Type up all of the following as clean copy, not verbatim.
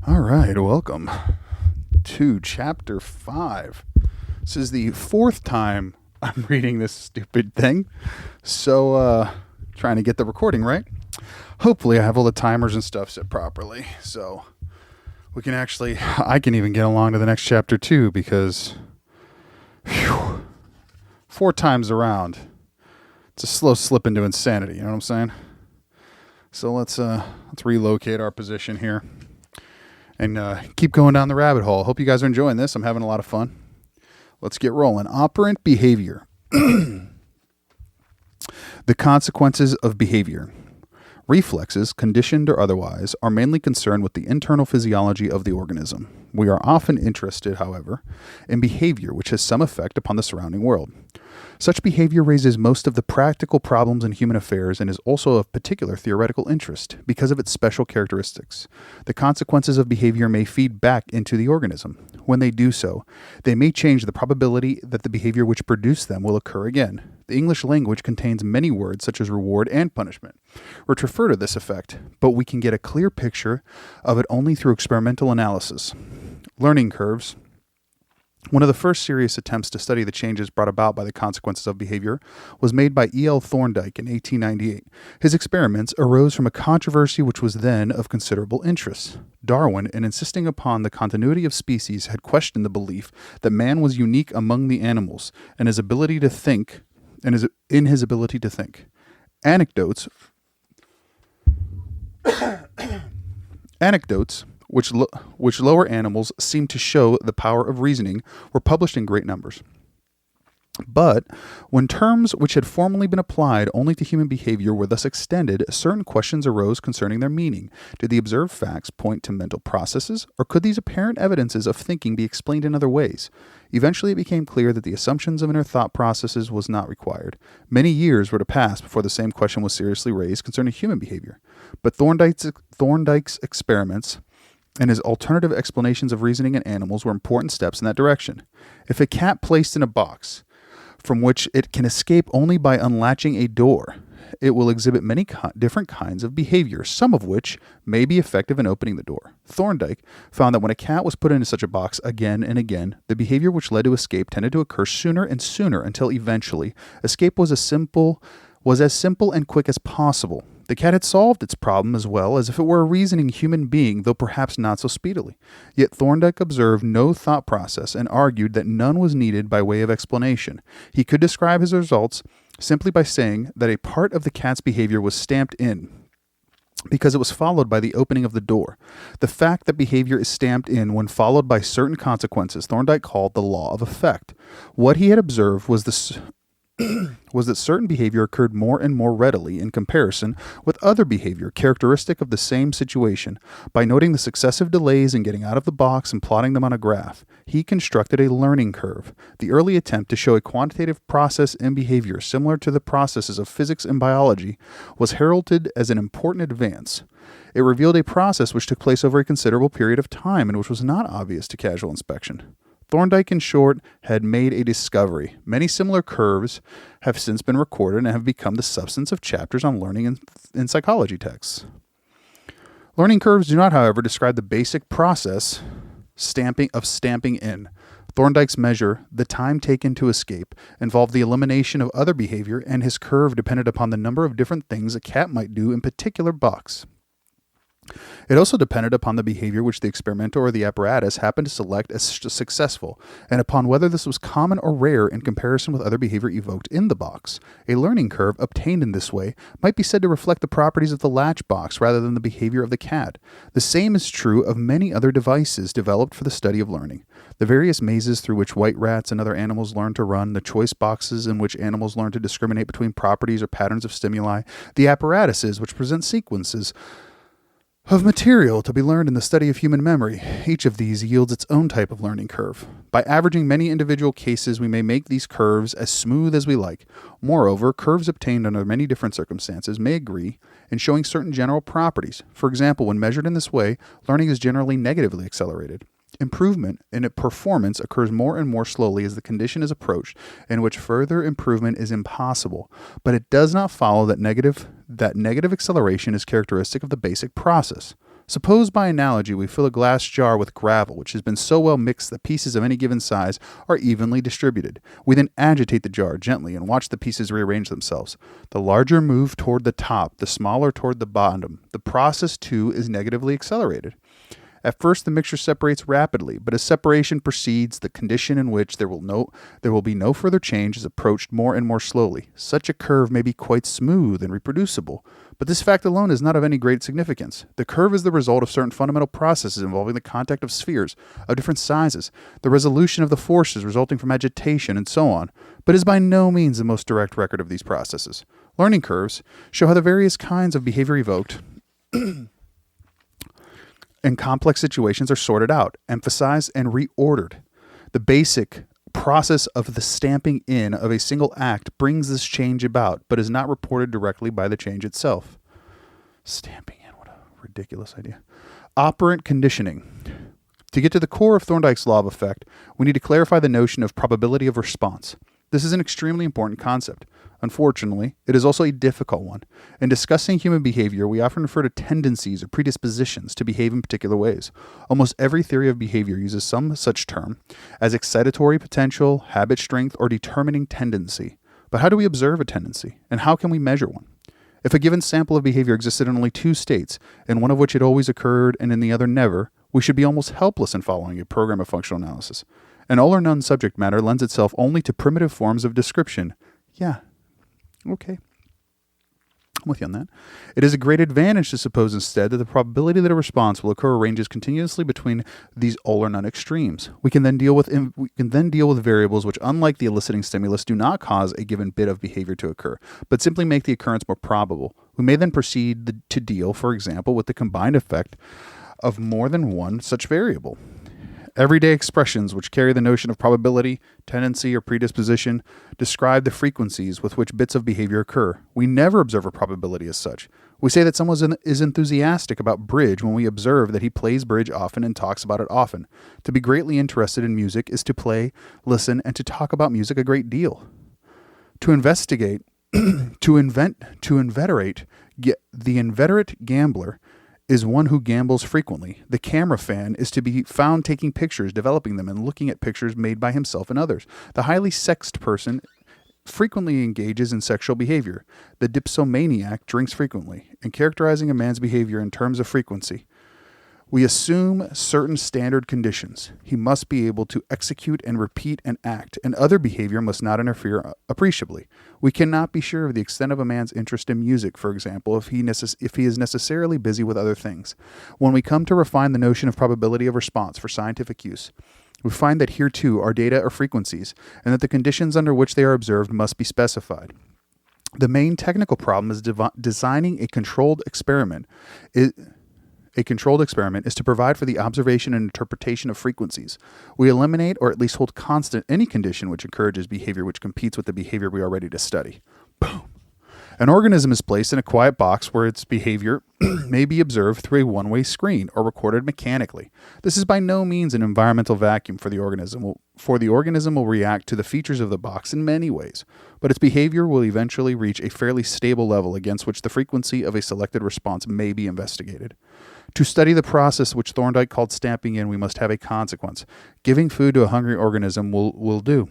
All right, welcome to Chapter 5. This is the fourth time I'm reading this stupid thing, so trying to get the recording right. Hopefully I have all the timers and stuff set properly, so I can even get along to the next chapter too, because 4 times around, it's a slow slip into insanity, you know what I'm saying? So let's relocate our position here and keep going down the rabbit hole. Hope you guys are enjoying this. I'm having a lot of fun. Let's get rolling. Operant behavior. The consequences of behavior. Reflexes, conditioned or otherwise, are mainly concerned with the internal physiology of the organism. We are often interested, however, in behavior which has some effect upon the surrounding world. Such behavior raises most of the practical problems in human affairs and is also of particular theoretical interest because of its special characteristics. The consequences of behavior may feed back into the organism. When they do so, they may change the probability that the behavior which produced them will occur again. The English language contains many words such as reward and punishment, which refer to this effect, but we can get a clear picture of it only through experimental analysis. Learning curves. One of the first serious attempts to study the changes brought about by the consequences of behavior was made by E. L. Thorndike in 1898. His experiments arose from a controversy which was then of considerable interest. Darwin, in insisting upon the continuity of species, had questioned the belief that man was unique among the animals and his ability to think, in his ability to think. Anecdotes which lower animals seem to show the power of reasoning, were published in great numbers. But when terms which had formerly been applied only to human behavior were thus extended, certain questions arose concerning their meaning. Did the observed facts point to mental processes, or could these apparent evidences of thinking be explained in other ways? Eventually it became clear that the assumptions of inner thought processes was not required. Many years were to pass before the same question was seriously raised concerning human behavior. But Thorndike's experiments and his alternative explanations of reasoning in animals were important steps in that direction. If a cat placed in a box from which it can escape only by unlatching a door, it will exhibit many different kinds of behavior, some of which may be effective in opening the door. Thorndike found that when a cat was put into such a box again and again, the behavior which led to escape tended to occur sooner and sooner until eventually escape was as simple and quick as possible. The cat had solved its problem as well as if it were a reasoning human being, though perhaps not so speedily. Yet Thorndike observed no thought process and argued that none was needed by way of explanation. He could describe his results simply by saying that a part of the cat's behavior was stamped in because it was followed by the opening of the door. The fact that behavior is stamped in when followed by certain consequences Thorndike called the law of effect. What he had observed was that certain behavior occurred more and more readily in comparison with other behavior characteristic of the same situation. By noting the successive delays in getting out of the box and plotting them on a graph, he constructed a learning curve. The early attempt to show a quantitative process in behavior similar to the processes of physics and biology was heralded as an important advance. It revealed a process which took place over a considerable period of time and which was not obvious to casual inspection. Thorndike, in short, had made a discovery. Many similar curves have since been recorded and have become the substance of chapters on learning in psychology texts. Learning curves do not, however, describe the basic process stamping in. Thorndike's measure, the time taken to escape, involved the elimination of other behavior, and his curve depended upon the number of different things a cat might do in a particular box. It also depended upon the behavior which the experimenter or the apparatus happened to select as successful, and upon whether this was common or rare in comparison with other behavior evoked in the box. A learning curve obtained in this way might be said to reflect the properties of the latch box rather than the behavior of the cat. The same is true of many other devices developed for the study of learning. The various mazes through which white rats and other animals learn to run, the choice boxes in which animals learn to discriminate between properties or patterns of stimuli, the apparatuses which present sequences of material to be learned in the study of human memory. Each of these yields its own type of learning curve. By averaging many individual cases, we may make these curves as smooth as we like. Moreover, curves obtained under many different circumstances may agree in showing certain general properties. For example, when measured in this way, learning is generally negatively accelerated. Improvement in performance occurs more and more slowly as the condition is approached in which further improvement is impossible, but it does not follow that negative acceleration is characteristic of the basic process. Suppose by analogy we fill a glass jar with gravel, which has been so well mixed that pieces of any given size are evenly distributed. We then agitate the jar gently and watch the pieces rearrange themselves. The larger move toward the top, the smaller toward the bottom. The process, too, is negatively accelerated. At first, the mixture separates rapidly, but as separation proceeds, the condition in which there will be no further change is approached more and more slowly. Such a curve may be quite smooth and reproducible, but this fact alone is not of any great significance. The curve is the result of certain fundamental processes involving the contact of spheres of different sizes, the resolution of the forces resulting from agitation, and so on, but is by no means the most direct record of these processes. Learning curves show how the various kinds of behavior evoked and complex situations are sorted out, emphasized, and reordered. The basic process of the stamping in of a single act brings this change about, but is not reported directly by the change itself. Stamping in, what a ridiculous idea. Operant conditioning. To get to the core of Thorndike's law of effect, we need to clarify the notion of probability of response. This is an extremely important concept. Unfortunately, it is also a difficult one. In discussing human behavior, we often refer to tendencies or predispositions to behave in particular ways. Almost every theory of behavior uses some such term as excitatory potential, habit strength, or determining tendency. But how do we observe a tendency, and how can we measure one? If a given sample of behavior existed in only two states, in one of which it always occurred and in the other never, we should be almost helpless in following a program of functional analysis. An all or none subject matter lends itself only to primitive forms of description. Yeah. Okay. I'm with you on that. It is a great advantage to suppose instead that the probability that a response will occur ranges continuously between these all or none extremes. We can then deal with variables which, unlike the eliciting stimulus, do not cause a given bit of behavior to occur, but simply make the occurrence more probable. We may then proceed to deal, for example, with the combined effect of more than one such variable. Everyday expressions which carry the notion of probability, tendency, or predisposition describe the frequencies with which bits of behavior occur. We never observe a probability as such. We say that someone is enthusiastic about bridge when we observe that he plays bridge often and talks about it often. To be greatly interested in music is to play, listen, and to talk about music a great deal. To investigate, the inveterate gambler is one who gambles frequently. The camera fan is to be found taking pictures, developing them, and looking at pictures made by himself and others. The highly sexed person frequently engages in sexual behavior. The dipsomaniac drinks frequently. In characterizing a man's behavior in terms of frequency, we assume certain standard conditions. He must be able to execute and repeat an act, and other behavior must not interfere appreciably. We cannot be sure of the extent of a man's interest in music, for example, if he is necessarily busy with other things. When we come to refine the notion of probability of response for scientific use, we find that here too our data are frequencies, and that the conditions under which they are observed must be specified. The main technical problem is designing a controlled experiment. A controlled experiment is to provide for the observation and interpretation of frequencies. We eliminate or at least hold constant any condition which encourages behavior which competes with the behavior we are ready to study. Boom. An organism is placed in a quiet box where its behavior may be observed through a one-way screen or recorded mechanically. This is by no means an environmental vacuum for the organism, for the organism will react to the features of the box in many ways, but its behavior will eventually reach a fairly stable level against which the frequency of a selected response may be investigated. To study the process which Thorndike called stamping in, we must have a consequence. Giving food to a hungry organism will do.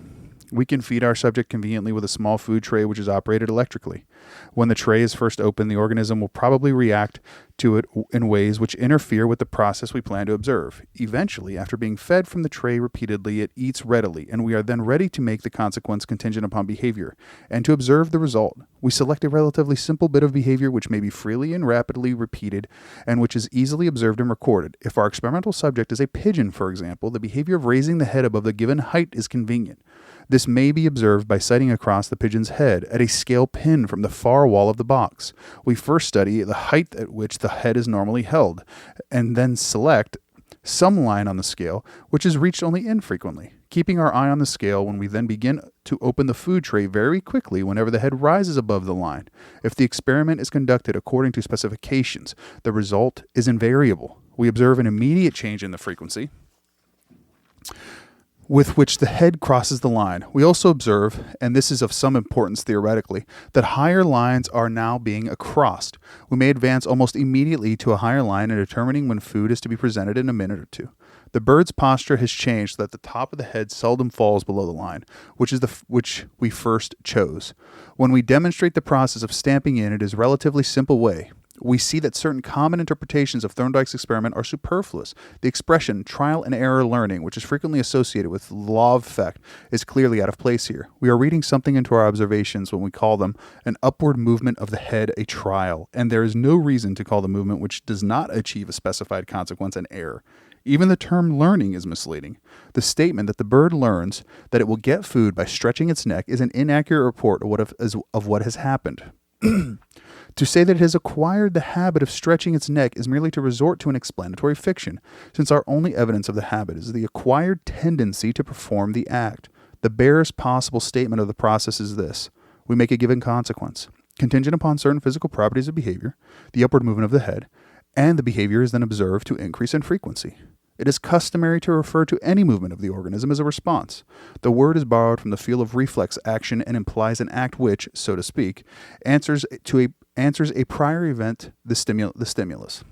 We can feed our subject conveniently with a small food tray which is operated electrically. When the tray is first opened, the organism will probably react to it in ways which interfere with the process we plan to observe. Eventually, after being fed from the tray repeatedly, it eats readily, and we are then ready to make the consequence contingent upon behavior, and to observe the result. We select a relatively simple bit of behavior which may be freely and rapidly repeated, and which is easily observed and recorded. If our experimental subject is a pigeon, for example, the behavior of raising the head above the given height is convenient. This may be observed by sighting across the pigeon's head at a scale pin from the far wall of the box. We first study the height at which the head is normally held, and then select some line on the scale which is reached only infrequently, keeping our eye on the scale when we then begin to open the food tray very quickly whenever the head rises above the line. If the experiment is conducted according to specifications, the result is invariable. We observe an immediate change in the frequency. with which the head crosses the line. We also observe, and this is of some importance theoretically, that higher lines are now being crossed. We may advance almost immediately to a higher line in determining when food is to be presented in a minute or two. The bird's posture has changed so that the top of the head seldom falls below the line, which we first chose. When we demonstrate the process of stamping in, it is a relatively simple way. We see that certain common interpretations of Thorndike's experiment are superfluous. The expression trial and error learning, which is frequently associated with law of effect, is clearly out of place here. We are reading something into our observations when we call them an upward movement of the head a trial, and there is no reason to call the movement which does not achieve a specified consequence an error. Even the term learning is misleading. The statement that the bird learns that it will get food by stretching its neck is an inaccurate report of what has happened. To say that it has acquired the habit of stretching its neck is merely to resort to an explanatory fiction, since our only evidence of the habit is the acquired tendency to perform the act. The barest possible statement of the process is this: we make a given consequence, contingent upon certain physical properties of behavior, the upward movement of the head, and the behavior is then observed to increase in frequency. It is customary to refer to any movement of the organism as a response. The word is borrowed from the field of reflex action and implies an act which, so to speak, answers a prior event, the stimulus.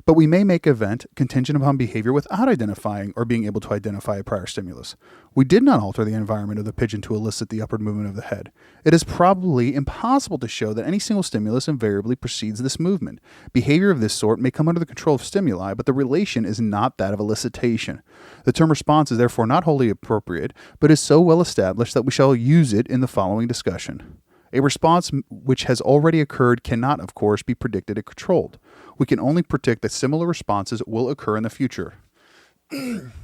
But we may make event contingent upon behavior without identifying or being able to identify a prior stimulus. We did not alter the environment of the pigeon to elicit the upward movement of the head. It is probably impossible to show that any single stimulus invariably precedes this movement. Behavior of this sort may come under the control of stimuli, but the relation is not that of elicitation. The term response is therefore not wholly appropriate, but is so well established that we shall use it in the following discussion. A response which has already occurred cannot, of course, be predicted and controlled. We can only predict that similar responses will occur in the future.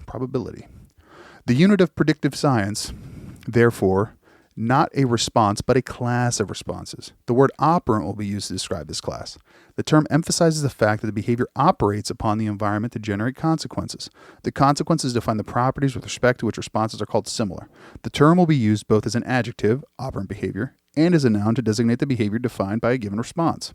Probability. The unit of predictive science, therefore, not a response, but a class of responses. The word operant will be used to describe this class. The term emphasizes the fact that the behavior operates upon the environment to generate consequences. The consequences define the properties with respect to which responses are called similar. The term will be used both as an adjective, operant behavior, and as a noun to designate the behavior defined by a given response.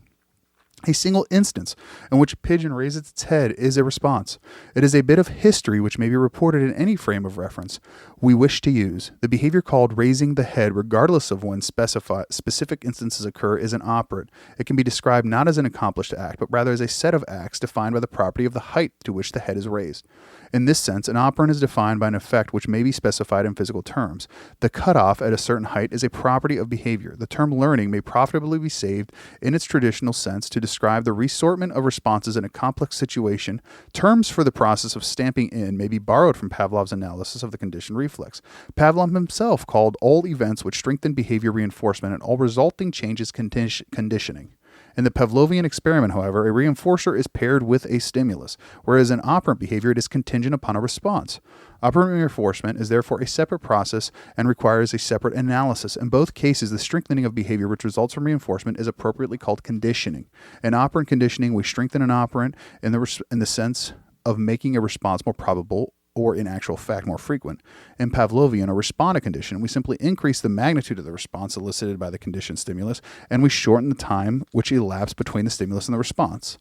A single instance in which a pigeon raises its head is a response. It is a bit of history which may be reported in any frame of reference we wish to use. The behavior called raising the head, regardless of when specific instances occur, is an operant. It can be described not as an accomplished act, but rather as a set of acts defined by the property of the height to which the head is raised. In this sense, an operant is defined by an effect which may be specified in physical terms. The cutoff at a certain height is a property of behavior. The term learning may profitably be saved in its traditional sense to describe the resortment of responses in a complex situation. Terms for the process of stamping in may be borrowed from Pavlov's analysis of the conditioned reflex. Pavlov himself called all events which strengthen behavior reinforcement and all resulting changes conditioning. In the Pavlovian experiment, however, a reinforcer is paired with a stimulus, whereas in operant behavior it is contingent upon a response. Operant reinforcement is therefore a separate process and requires a separate analysis. In both cases, the strengthening of behavior which results from reinforcement is appropriately called conditioning. In operant conditioning, we strengthen an operant in the sense of making a response more probable or in actual fact more frequent. In Pavlovian or respondent condition, we simply increase the magnitude of the response elicited by the conditioned stimulus, and we shorten the time which elapsed between the stimulus and the response.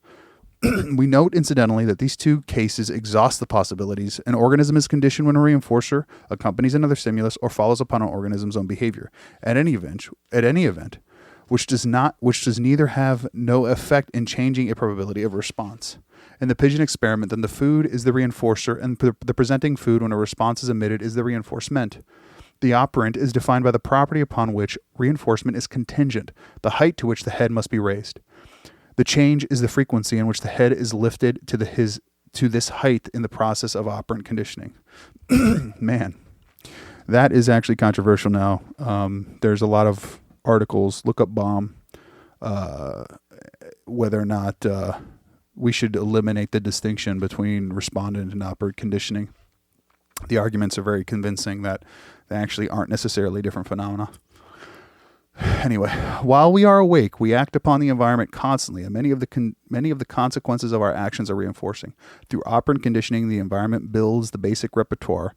We note, incidentally, that these two cases exhaust the possibilities. An organism is conditioned when a reinforcer accompanies another stimulus or follows upon an organism's own behavior. At any event, which does neither have no effect in changing a probability of response. In the pigeon experiment, then the food is the reinforcer, and the presenting food when a response is emitted is the reinforcement. The operant is defined by the property upon which reinforcement is contingent, the height to which the head must be raised. The change is the frequency in which the head is lifted to this height in the process of operant conditioning. Man, that is actually controversial now. There's a lot of articles, look up Baum, whether or not we should eliminate the distinction between respondent and operant conditioning. The arguments are very convincing that they actually aren't necessarily different phenomena. Anyway, while we are awake, we act upon the environment constantly, and many of the consequences of our actions are reinforcing. Through operant conditioning, the environment builds the basic repertoire,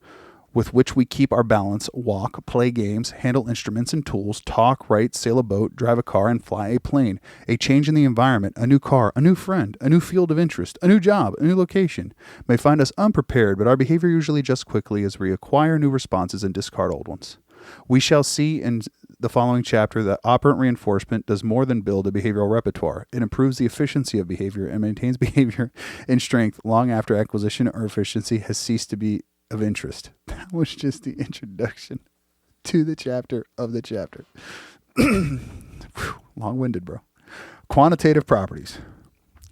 with which we keep our balance, walk, play games, handle instruments and tools, talk, write, sail a boat, drive a car, and fly a plane. A change in the environment, a new car, a new friend, a new field of interest, a new job, a new location may find us unprepared, but our behavior usually adjusts quickly as we acquire new responses and discard old ones. We shall see in the following chapter that operant reinforcement does more than build a behavioral repertoire. It improves the efficiency of behavior and maintains behavior in strength long after acquisition or efficiency has ceased to be of interest. That was just the introduction to the chapter of the chapter. Long-winded, bro. Quantitative properties.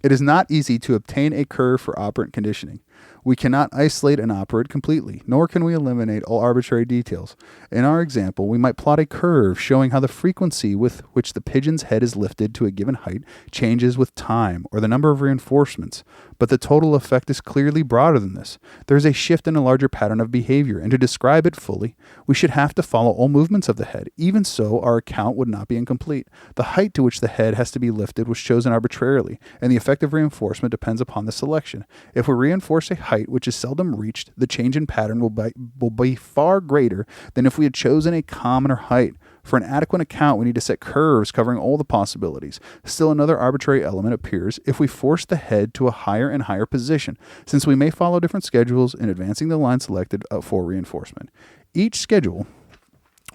It is not easy to obtain a curve for operant conditioning. We cannot isolate an operant completely, nor can we eliminate all arbitrary details. In our example, we might plot a curve showing how the frequency with which the pigeon's head is lifted to a given height changes with time or the number of reinforcements, but the total effect is clearly broader than this. There is a shift in a larger pattern of behavior, and to describe it fully, we should have to follow all movements of the head. Even so, our account would not be incomplete. The height to which the head has to be lifted was chosen arbitrarily, and the effect of reinforcement depends upon the selection. If we reinforce a height which is seldom reached, the change in pattern will be far greater than if we had chosen a commoner height. For an adequate account, we need to set curves covering all the possibilities. Still another arbitrary element appears if we force the head to a higher and higher position, since we may follow different schedules in advancing the line selected for reinforcement. Each schedule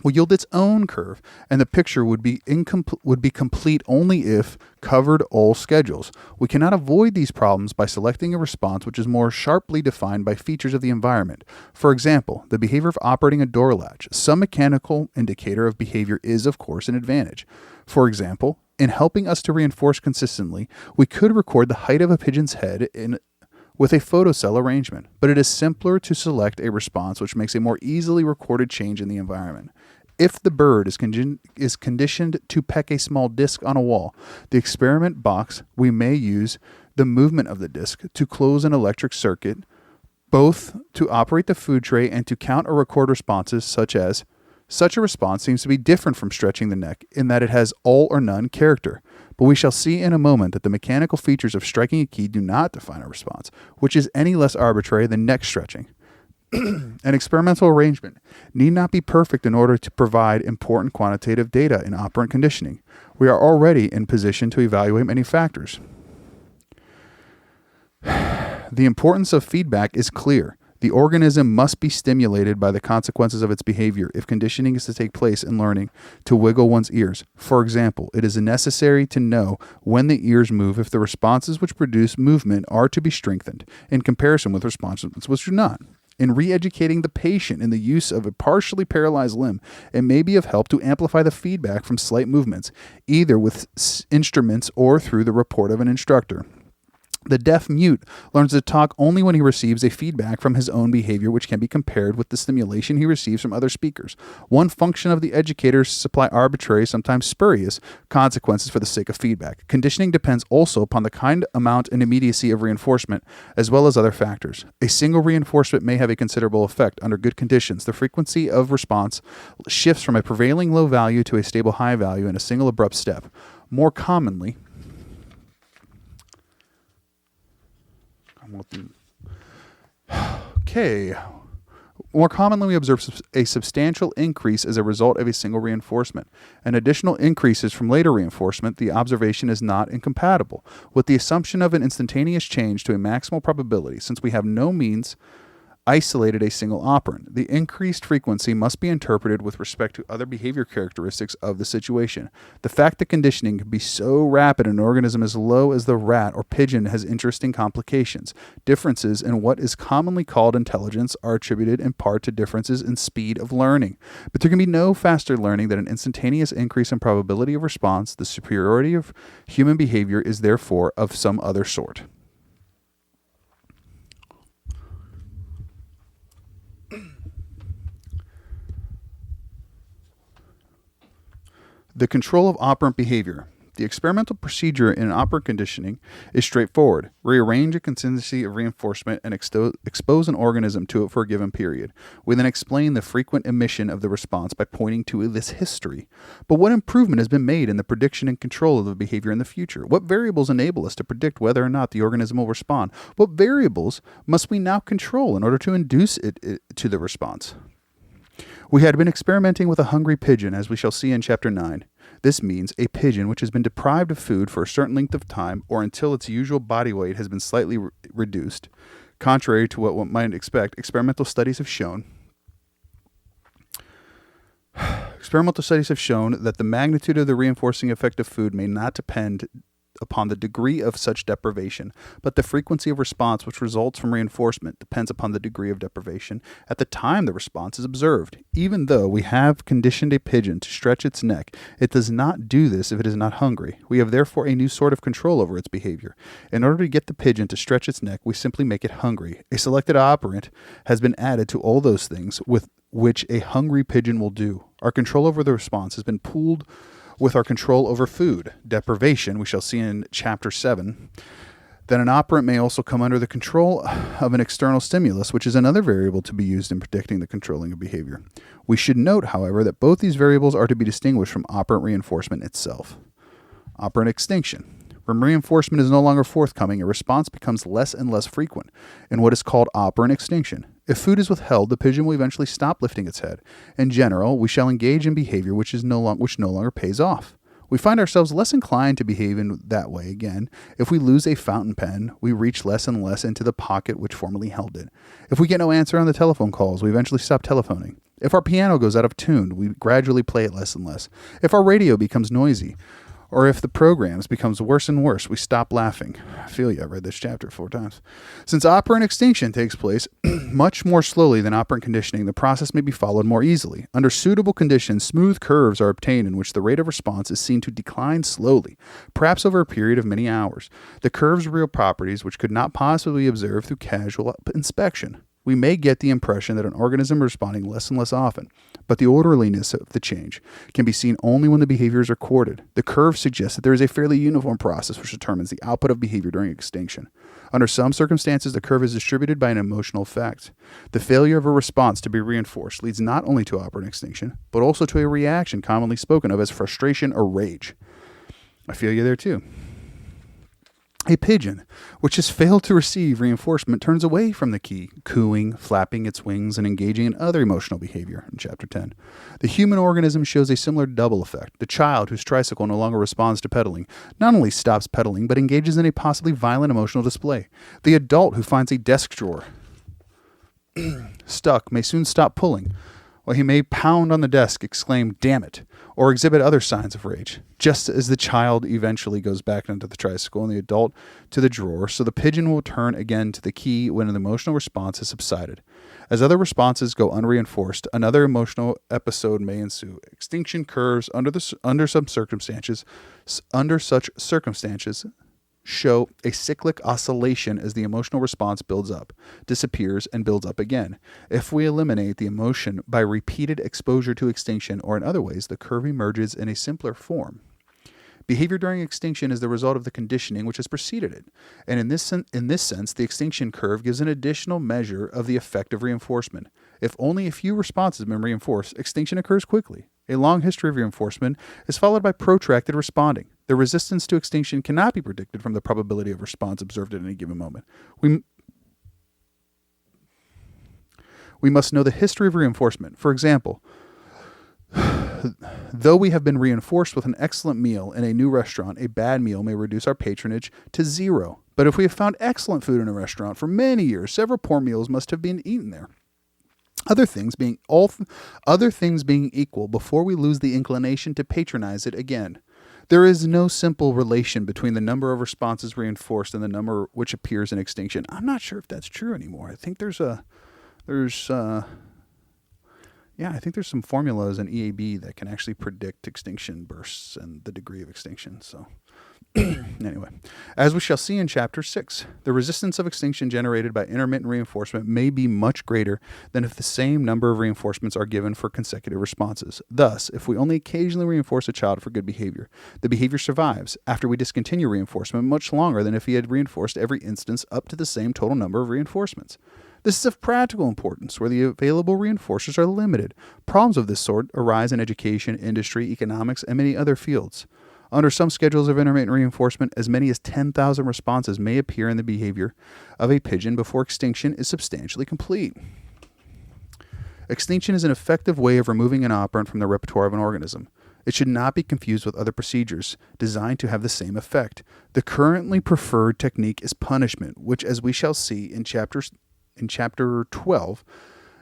will yield its own curve, and the picture would be complete only if covered all schedules. We cannot avoid these problems by selecting a response which is more sharply defined by features of the environment. For example, the behavior of operating a door latch. Some mechanical indicator of behavior is, of course, an advantage. For example, in helping us to reinforce consistently, we could record the height of a pigeon's head with a photocell arrangement, but it is simpler to select a response which makes a more easily recorded change in the environment. If the bird is conditioned to peck a small disc on a wall, the experiment box, we may use the movement of the disc to close an electric circuit, both to operate the food tray and to count or record responses such a response seems to be different from stretching the neck in that it has all or none character. But we shall see in a moment that the mechanical features of striking a key do not define a response, which is any less arbitrary than neck stretching. An experimental arrangement need not be perfect in order to provide important quantitative data in operant conditioning. We are already in position to evaluate many factors. The importance of feedback is clear. The organism must be stimulated by the consequences of its behavior if conditioning is to take place in learning to wiggle one's ears. For example, it is necessary to know when the ears move if the responses which produce movement are to be strengthened in comparison with responses which do not. In re-educating the patient in the use of a partially paralyzed limb, it may be of help to amplify the feedback from slight movements, either with instruments or through the report of an instructor. The deaf-mute learns to talk only when he receives a feedback from his own behavior which can be compared with the stimulation he receives from other speakers. One function of the educator is to supply arbitrary, sometimes spurious, consequences for the sake of feedback. Conditioning depends also upon the kind, amount, and immediacy of reinforcement, as well as other factors. A single reinforcement may have a considerable effect under good conditions. The frequency of response shifts from a prevailing low value to a stable high value in a single abrupt step. More commonly, More commonly, we observe a substantial increase as a result of a single reinforcement. And additional increases from later reinforcement, the observation is not incompatible with the assumption of an instantaneous change to a maximal probability, since we have no means isolated a single operant. The increased frequency must be interpreted with respect to other behavior characteristics of the situation. The fact that conditioning can be so rapid in an organism as low as the rat or pigeon has interesting complications. Differences in what is commonly called intelligence are attributed in part to differences in speed of learning. But there can be no faster learning than an instantaneous increase in probability of response. The superiority of human behavior is therefore of some other sort. The control of operant behavior. The experimental procedure in operant conditioning is straightforward. Rearrange a consistency of reinforcement and expose an organism to it for a given period. We then explain the frequent emission of the response by pointing to this history. But what improvement has been made in the prediction and control of the behavior in the future? What variables enable us to predict whether or not the organism will respond? What variables must we now control in order to induce it to the response? We had been experimenting with a hungry pigeon, as we shall see in Chapter 9. This means a pigeon which has been deprived of food for a certain length of time or until its usual body weight has been slightly reduced. Contrary to what one might expect, experimental studies have shown that the magnitude of the reinforcing effect of food may not depend upon the degree of such deprivation, but the frequency of response which results from reinforcement depends upon the degree of deprivation at the time the response is observed. Even though we have conditioned a pigeon to stretch its neck, it does not do this if it is not hungry. We have therefore a new sort of control over its behavior. In order to get the pigeon to stretch its neck, we simply make it hungry. A selected operant has been added to all those things with which a hungry pigeon will do. Our control over the response has been pooled with our control over food. Deprivation, we shall see in Chapter 7, that an operant may also come under the control of an external stimulus, which is another variable to be used in predicting the controlling of behavior. We should note, however, that both these variables are to be distinguished from operant reinforcement itself. Operant extinction. When reinforcement is no longer forthcoming, a response becomes less and less frequent in what is called operant extinction. If food is withheld, the pigeon will eventually stop lifting its head. In general, we shall engage in behavior which no longer pays off. We find ourselves less inclined to behave in that way again. If we lose a fountain pen, we reach less and less into the pocket which formerly held it. If we get no answer on the telephone calls, we eventually stop telephoning. If our piano goes out of tune, we gradually play it less and less. If our radio becomes noisy, or if the programs becomes worse and worse, we stop laughing. I feel you. I read this chapter 4 times. Since operant extinction takes place much more slowly than operant conditioning, the process may be followed more easily. Under suitable conditions, smooth curves are obtained in which the rate of response is seen to decline slowly, perhaps over a period of many hours. The curves reveal properties which could not possibly be observed through casual inspection. We may get the impression that an organism is responding less and less often, but the orderliness of the change can be seen only when the behavior is recorded. The curve suggests that there is a fairly uniform process which determines the output of behavior during extinction. Under some circumstances, the curve is distributed by an emotional effect. The failure of a response to be reinforced leads not only to operant extinction, but also to a reaction commonly spoken of as frustration or rage. I feel you there too. A pigeon, which has failed to receive reinforcement, turns away from the key, cooing, flapping its wings, and engaging in other emotional behavior in Chapter 10. The human organism shows a similar double effect. The child whose tricycle no longer responds to pedaling not only stops pedaling, but engages in a possibly violent emotional display. The adult who finds a desk drawer stuck may soon stop pulling, while he may pound on the desk, exclaim, "Damn it," or exhibit other signs of rage. Just as the child eventually goes back into the tricycle and the adult to the drawer, so the pigeon will turn again to the key when an emotional response has subsided. As other responses go unreinforced, another emotional episode may ensue. Extinction curves under such circumstances show a cyclic oscillation as the emotional response builds up, disappears, and builds up again. If we eliminate the emotion by repeated exposure to extinction or in other ways, the curve emerges in a simpler form. Behavior during extinction is the result of the conditioning which has preceded it, and in this sense, the extinction curve gives an additional measure of the effect of reinforcement. If only a few responses have been reinforced, extinction occurs quickly. A long history of reinforcement is followed by protracted responding. The resistance to extinction cannot be predicted from the probability of response observed at any given moment. We must know the history of reinforcement. For example, though we have been reinforced with an excellent meal in a new restaurant, a bad meal may reduce our patronage to 0. But if we have found excellent food in a restaurant for many years, several poor meals must have been eaten there. Other things being equal, before we lose the inclination to patronize it again. There is no simple relation between the number of responses reinforced and the number which appears in extinction. I'm not sure if that's true anymore. I think there's some formulas in EAB that can actually predict extinction bursts and the degree of extinction. So Anyway, as we shall see in Chapter 6, the resistance of extinction generated by intermittent reinforcement may be much greater than if the same number of reinforcements are given for consecutive responses. Thus, if we only occasionally reinforce a child for good behavior, the behavior survives after we discontinue reinforcement much longer than if he had reinforced every instance up to the same total number of reinforcements. This is of practical importance, where the available reinforcers are limited. Problems of this sort arise in education, industry, economics, and many other fields. Under some schedules of intermittent reinforcement, as many as 10,000 responses may appear in the behavior of a pigeon before extinction is substantially complete. Extinction is an effective way of removing an operant from the repertoire of an organism. It should not be confused with other procedures designed to have the same effect. The currently preferred technique is punishment, which, as we shall see in Chapter 12,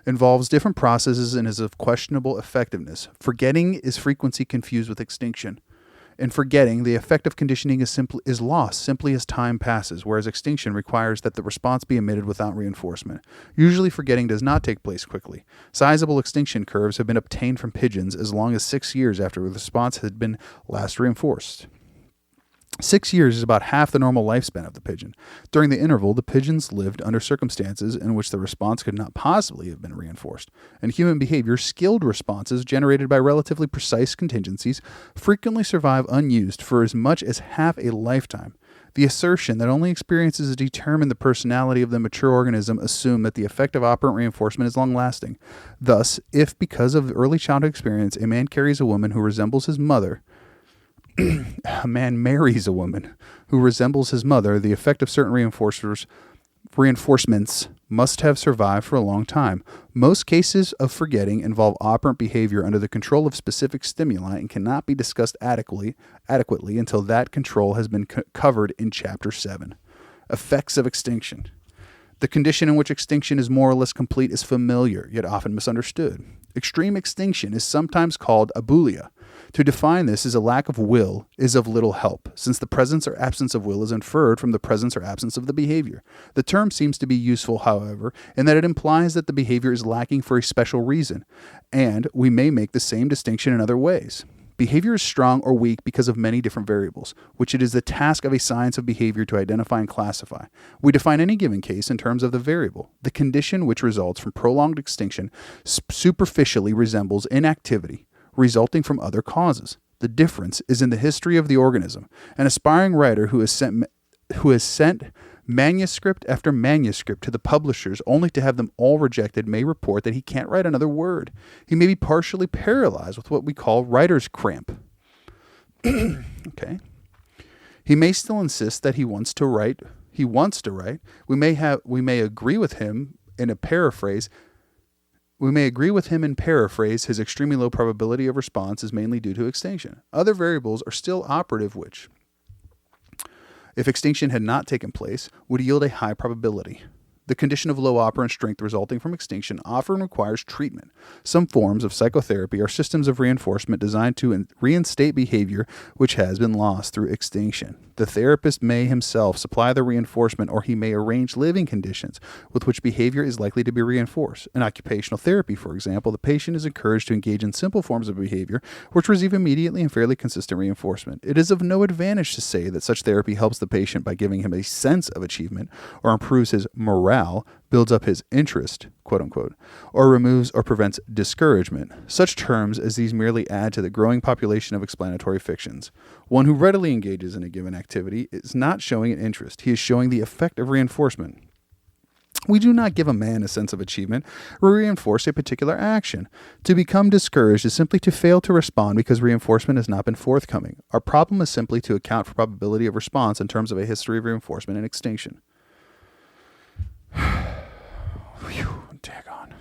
involves different processes and is of questionable effectiveness. Forgetting is frequently confused with extinction. In forgetting, the effect of conditioning is lost simply as time passes, whereas extinction requires that the response be emitted without reinforcement. Usually forgetting does not take place quickly. Sizable extinction curves have been obtained from pigeons as long as 6 years after the response had been last reinforced. 6 years is about half the normal lifespan of the pigeon. During the interval, the pigeons lived under circumstances in which the response could not possibly have been reinforced. In human behavior, skilled responses generated by relatively precise contingencies frequently survive unused for as much as half a lifetime. The assertion that only experiences determine the personality of the mature organism assume that the effect of operant reinforcement is long-lasting. Thus, if because of early childhood experience a man carries a woman who resembles his mother, a man marries a woman who resembles his mother, the effect of certain reinforcements must have survived for a long time. Most cases of forgetting involve operant behavior under the control of specific stimuli and cannot be discussed adequately until that control has been covered in Chapter 7. Effects of extinction. The condition in which extinction is more or less complete is familiar, yet often misunderstood. Extreme extinction is sometimes called abulia. To define this as a lack of will is of little help, since the presence or absence of will is inferred from the presence or absence of the behavior. The term seems to be useful, however, in that it implies that the behavior is lacking for a special reason, and we may make the same distinction in other ways. Behavior is strong or weak because of many different variables, which it is the task of a science of behavior to identify and classify. We define any given case in terms of the variable. The condition which results from prolonged extinction superficially resembles inactivity, resulting from other causes. The difference is in the history of the organism. An aspiring writer who has sent manuscript after manuscript to the publishers only to have them all rejected may report that he can't write another word. He may be partially paralyzed with what we call writer's cramp. Okay. He may still insist that he wants to write. We may agree with him in paraphrase, his extremely low probability of response is mainly due to extinction. Other variables are still operative which, if extinction had not taken place, would yield a high probability. The condition of low operant strength resulting from extinction often requires treatment. Some forms of psychotherapy are systems of reinforcement designed to reinstate behavior which has been lost through extinction. The therapist may himself supply the reinforcement, or he may arrange living conditions with which behavior is likely to be reinforced. In occupational therapy, for example, the patient is encouraged to engage in simple forms of behavior which receive immediately and fairly consistent reinforcement. It is of no advantage to say that such therapy helps the patient by giving him a sense of achievement, or improves his morale, builds up his interest, quote unquote, or removes or prevents discouragement. Such terms as these merely add to the growing population of explanatory fictions. One who readily engages in a given activity is not showing an interest. He is showing the effect of reinforcement. We do not give a man a sense of achievement or reinforce a particular action. To become discouraged is simply to fail to respond because reinforcement has not been forthcoming. Our problem is simply to account for probability of response in terms of a history of reinforcement and extinction. Tag on.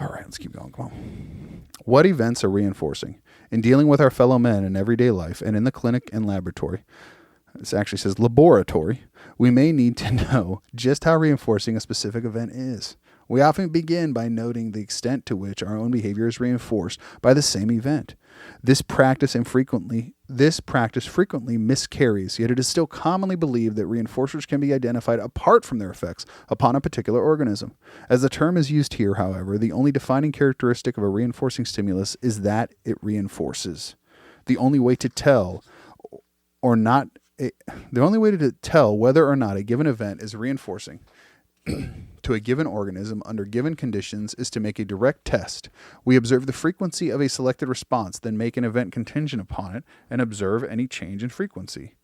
All right, let's keep going. Come on. What events are reinforcing? In dealing with our fellow men in everyday life and in the clinic and laboratory, this actually says laboratory, we may need to know just how reinforcing a specific event is. We often begin by noting the extent to which our own behavior is reinforced by the same event. This practice frequently miscarries, yet it is still commonly believed that reinforcers can be identified apart from their effects upon a particular organism. As the term is used here, however, the only defining characteristic of a reinforcing stimulus is that it reinforces. The only way to tell or not. The only way to tell whether or not a given event is reinforcing to a given organism under given conditions is to make a direct test. We observe the frequency of a selected response, then make an event contingent upon it, and observe any change in frequency.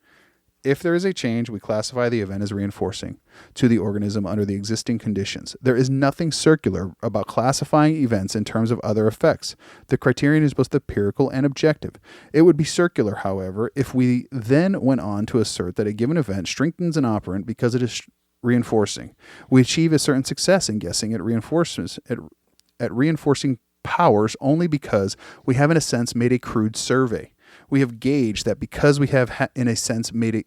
If there is a change, we classify the event as reinforcing to the organism under the existing conditions. There is nothing circular about classifying events in terms of other effects. The criterion is both empirical and objective. It would be circular, however, if we then went on to assert that a given event strengthens an operant because it is reinforcing. We achieve a certain success in guessing at reinforcing powers only because we have, in a sense, made a crude survey. We have gauged that because we have, in a sense, we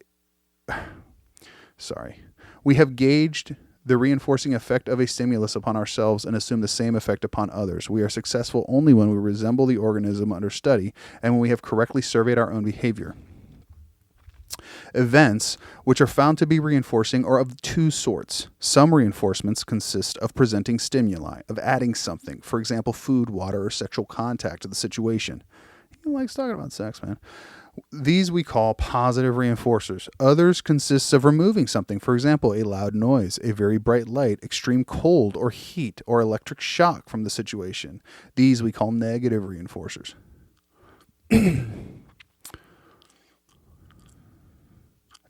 have gauged the reinforcing effect of a stimulus upon ourselves and assume the same effect upon others. We are successful only when we resemble the organism under study and when we have correctly surveyed our own behavior. Events which are found to be reinforcing are of two sorts. Some reinforcements consist of presenting stimuli, of adding something, for example, food, water, or sexual contact to the situation. He likes talking about sex, man. These we call positive reinforcers. Others consist of removing something, for example, a loud noise, a very bright light, extreme cold or heat, or electric shock from the situation. These we call negative reinforcers.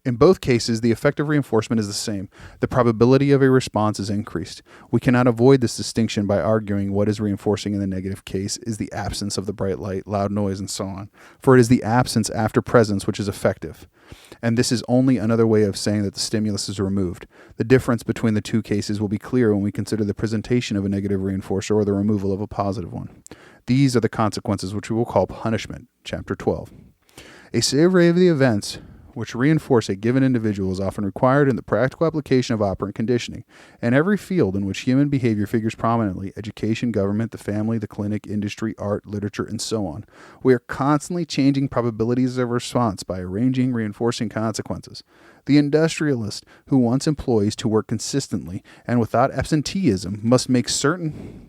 In both cases, the effect of reinforcement is the same. The probability of a response is increased. We cannot avoid this distinction by arguing what is reinforcing in the negative case is the absence of the bright light, loud noise, and so on. For it is the absence after presence which is effective. And this is only another way of saying that the stimulus is removed. The difference between the two cases will be clear when we consider the presentation of a negative reinforcer or the removal of a positive one. These are the consequences which we will call punishment, Chapter 12. A survey of the events which reinforce a given individual is often required in the practical application of operant conditioning. In every field in which human behavior figures prominently, education, government, the family, the clinic, industry, art, literature, and so on, we are constantly changing probabilities of response by arranging reinforcing consequences. The industrialist who wants employees to work consistently and without absenteeism must make certain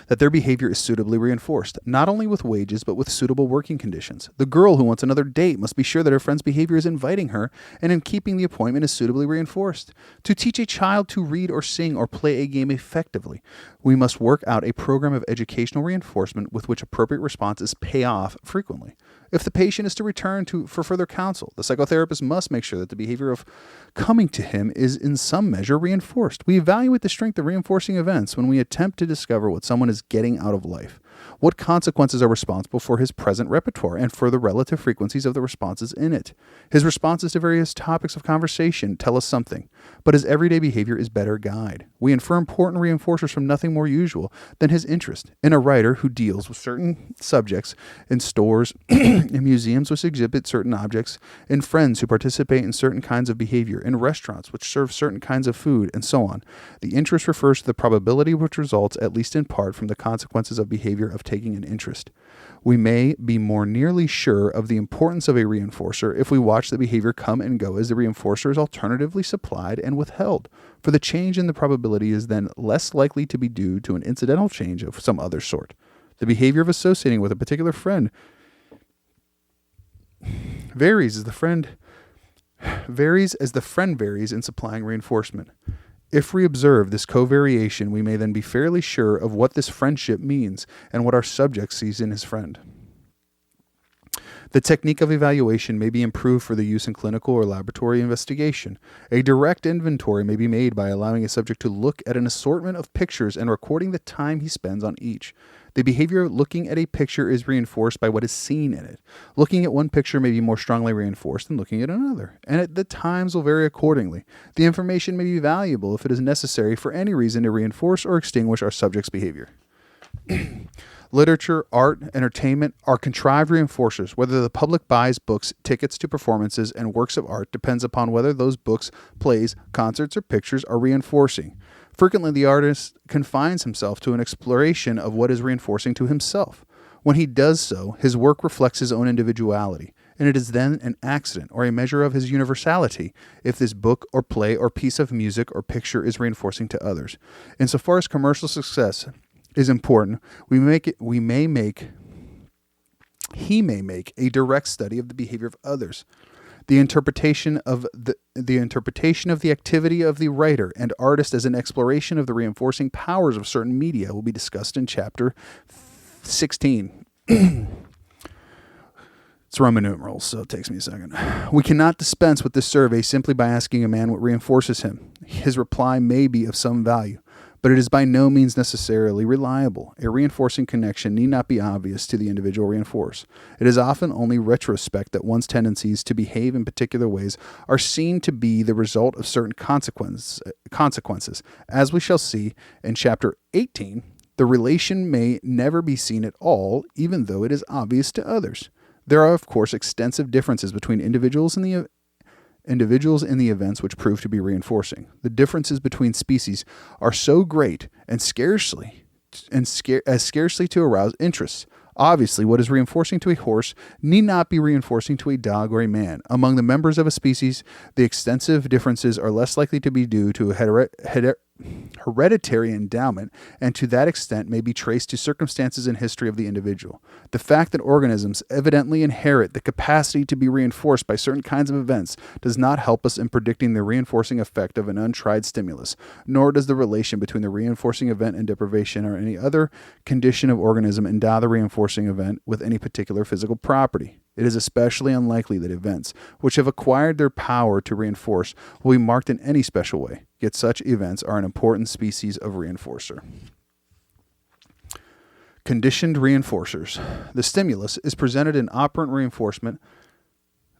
that their behavior is suitably reinforced, not only with wages, but with suitable working conditions. The girl who wants another date must be sure that her friend's behavior is inviting her and in keeping the appointment is suitably reinforced. To teach a child to read or sing or play a game effectively, we must work out a program of educational reinforcement with which appropriate responses pay off frequently. If the patient is to return for further counsel, the psychotherapist must make sure that the behavior of coming to him is in some measure reinforced. We evaluate the strength of reinforcing events when we attempt to discover what someone is getting out of life. What consequences are responsible for his present repertoire and for the relative frequencies of the responses in it? His responses to various topics of conversation tell us something, but his everyday behavior is better guide. We infer important reinforcers from nothing more usual than his interest in a writer who deals with certain subjects, in stores, in museums which exhibit certain objects, in friends who participate in certain kinds of behavior, in restaurants which serve certain kinds of food, and so on. The interest refers to the probability which results, at least in part, from the consequences of behavior of taking an interest. We may be more nearly sure of the importance of a reinforcer if we watch the behavior come and go as the reinforcer is alternatively supplied and withheld, for the change in the probability is then less likely to be due to an incidental change of some other sort. The behavior of associating with a particular friend varies as the friend varies in supplying reinforcement. If we observe this covariation, we may then be fairly sure of what this friendship means and what our subject sees in his friend. The technique of evaluation may be improved for the use in clinical or laboratory investigation. A direct inventory may be made by allowing a subject to look at an assortment of pictures and recording the time he spends on each. The behavior of looking at a picture is reinforced by what is seen in it. Looking at one picture may be more strongly reinforced than looking at another, and the times will vary accordingly. The information may be valuable if it is necessary for any reason to reinforce or extinguish our subject's behavior. Literature, art, entertainment are contrived reinforcers. Whether the public buys books, tickets to performances, and works of art depends upon whether those books, plays, concerts, or pictures are reinforcing. Frequently, the artist confines himself to an exploration of what is reinforcing to himself. When he does so, his work reflects his own individuality, and it is then an accident or a measure of his universality if this book or play or piece of music or picture is reinforcing to others. Insofar as commercial success is important, we may make He may make a direct study of the behavior of others. The interpretation of the activity of the writer and artist as an exploration of the reinforcing powers of certain media will be discussed in chapter 16. It's Roman numerals, so it takes me a second. We cannot dispense with this survey simply by asking a man what reinforces him. His reply may be of some value, but it is by no means necessarily reliable. A reinforcing connection need not be obvious to the individual reinforced. It is often only retrospect that one's tendencies to behave in particular ways are seen to be the result of certain consequences. As we shall see in chapter 18, the relation may never be seen at all, even though it is obvious to others. There are, of course, extensive differences between individuals in the events which prove to be reinforcing. The differences between species are so great as scarcely to arouse interest. Obviously, what is reinforcing to a horse need not be reinforcing to a dog or a man. Among the members of a species, the extensive differences are less likely to be due to hereditary endowment, and to that extent may be traced to circumstances and history of the individual. The fact that organisms evidently inherit the capacity to be reinforced by certain kinds of events does not help us in predicting the reinforcing effect of an untried stimulus, nor does the relation between the reinforcing event and deprivation or any other condition of organism endow the reinforcing event with any particular physical property. It is especially unlikely that events which have acquired their power to reinforce will be marked in any special way, yet such events are an important species of reinforcer. Conditioned reinforcers. The stimulus is presented in operant reinforcement.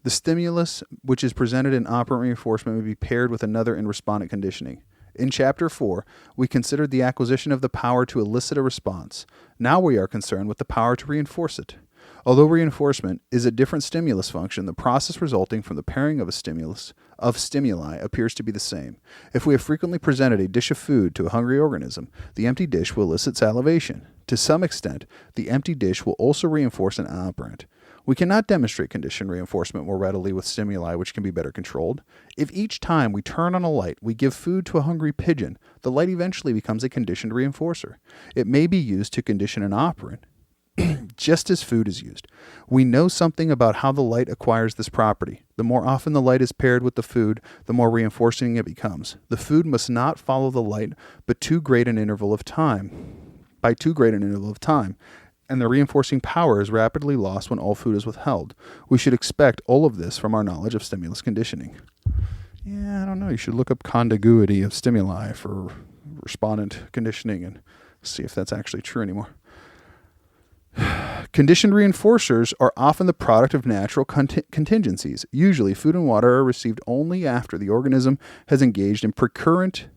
The stimulus which is presented in operant reinforcement may be paired with another in respondent conditioning. In Chapter 4, we considered the acquisition of the power to elicit a response. Now we are concerned with the power to reinforce it. Although reinforcement is a different stimulus function, the process resulting from the pairing of stimuli appears to be the same. If we have frequently presented a dish of food to a hungry organism, the empty dish will elicit salivation. To some extent, the empty dish will also reinforce an operant. We cannot demonstrate conditioned reinforcement more readily with stimuli which can be better controlled. If each time we turn on a light, we give food to a hungry pigeon, the light eventually becomes a conditioned reinforcer. It may be used to condition an operant, just as food is used. We know something about how the light acquires this property. The more often the light is paired with the food, the more reinforcing it becomes. The food must not follow the light by too great an interval of time, and the reinforcing power is rapidly lost when all food is withheld. We should expect all of this from our knowledge of stimulus conditioning. Yeah, I don't know. You should look up contiguity of stimuli for respondent conditioning and see if that's actually true anymore. Conditioned reinforcers are often the product of natural contingencies. Usually, food and water are received only after the organism has engaged in precurrent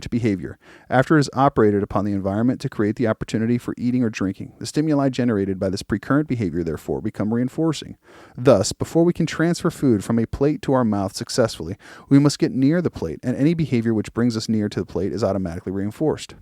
behavior, after it has operated upon the environment to create the opportunity for eating or drinking. The stimuli generated by this precurrent behavior, therefore, become reinforcing. Thus, before we can transfer food from a plate to our mouth successfully, we must get near the plate, and any behavior which brings us near to the plate is automatically reinforced.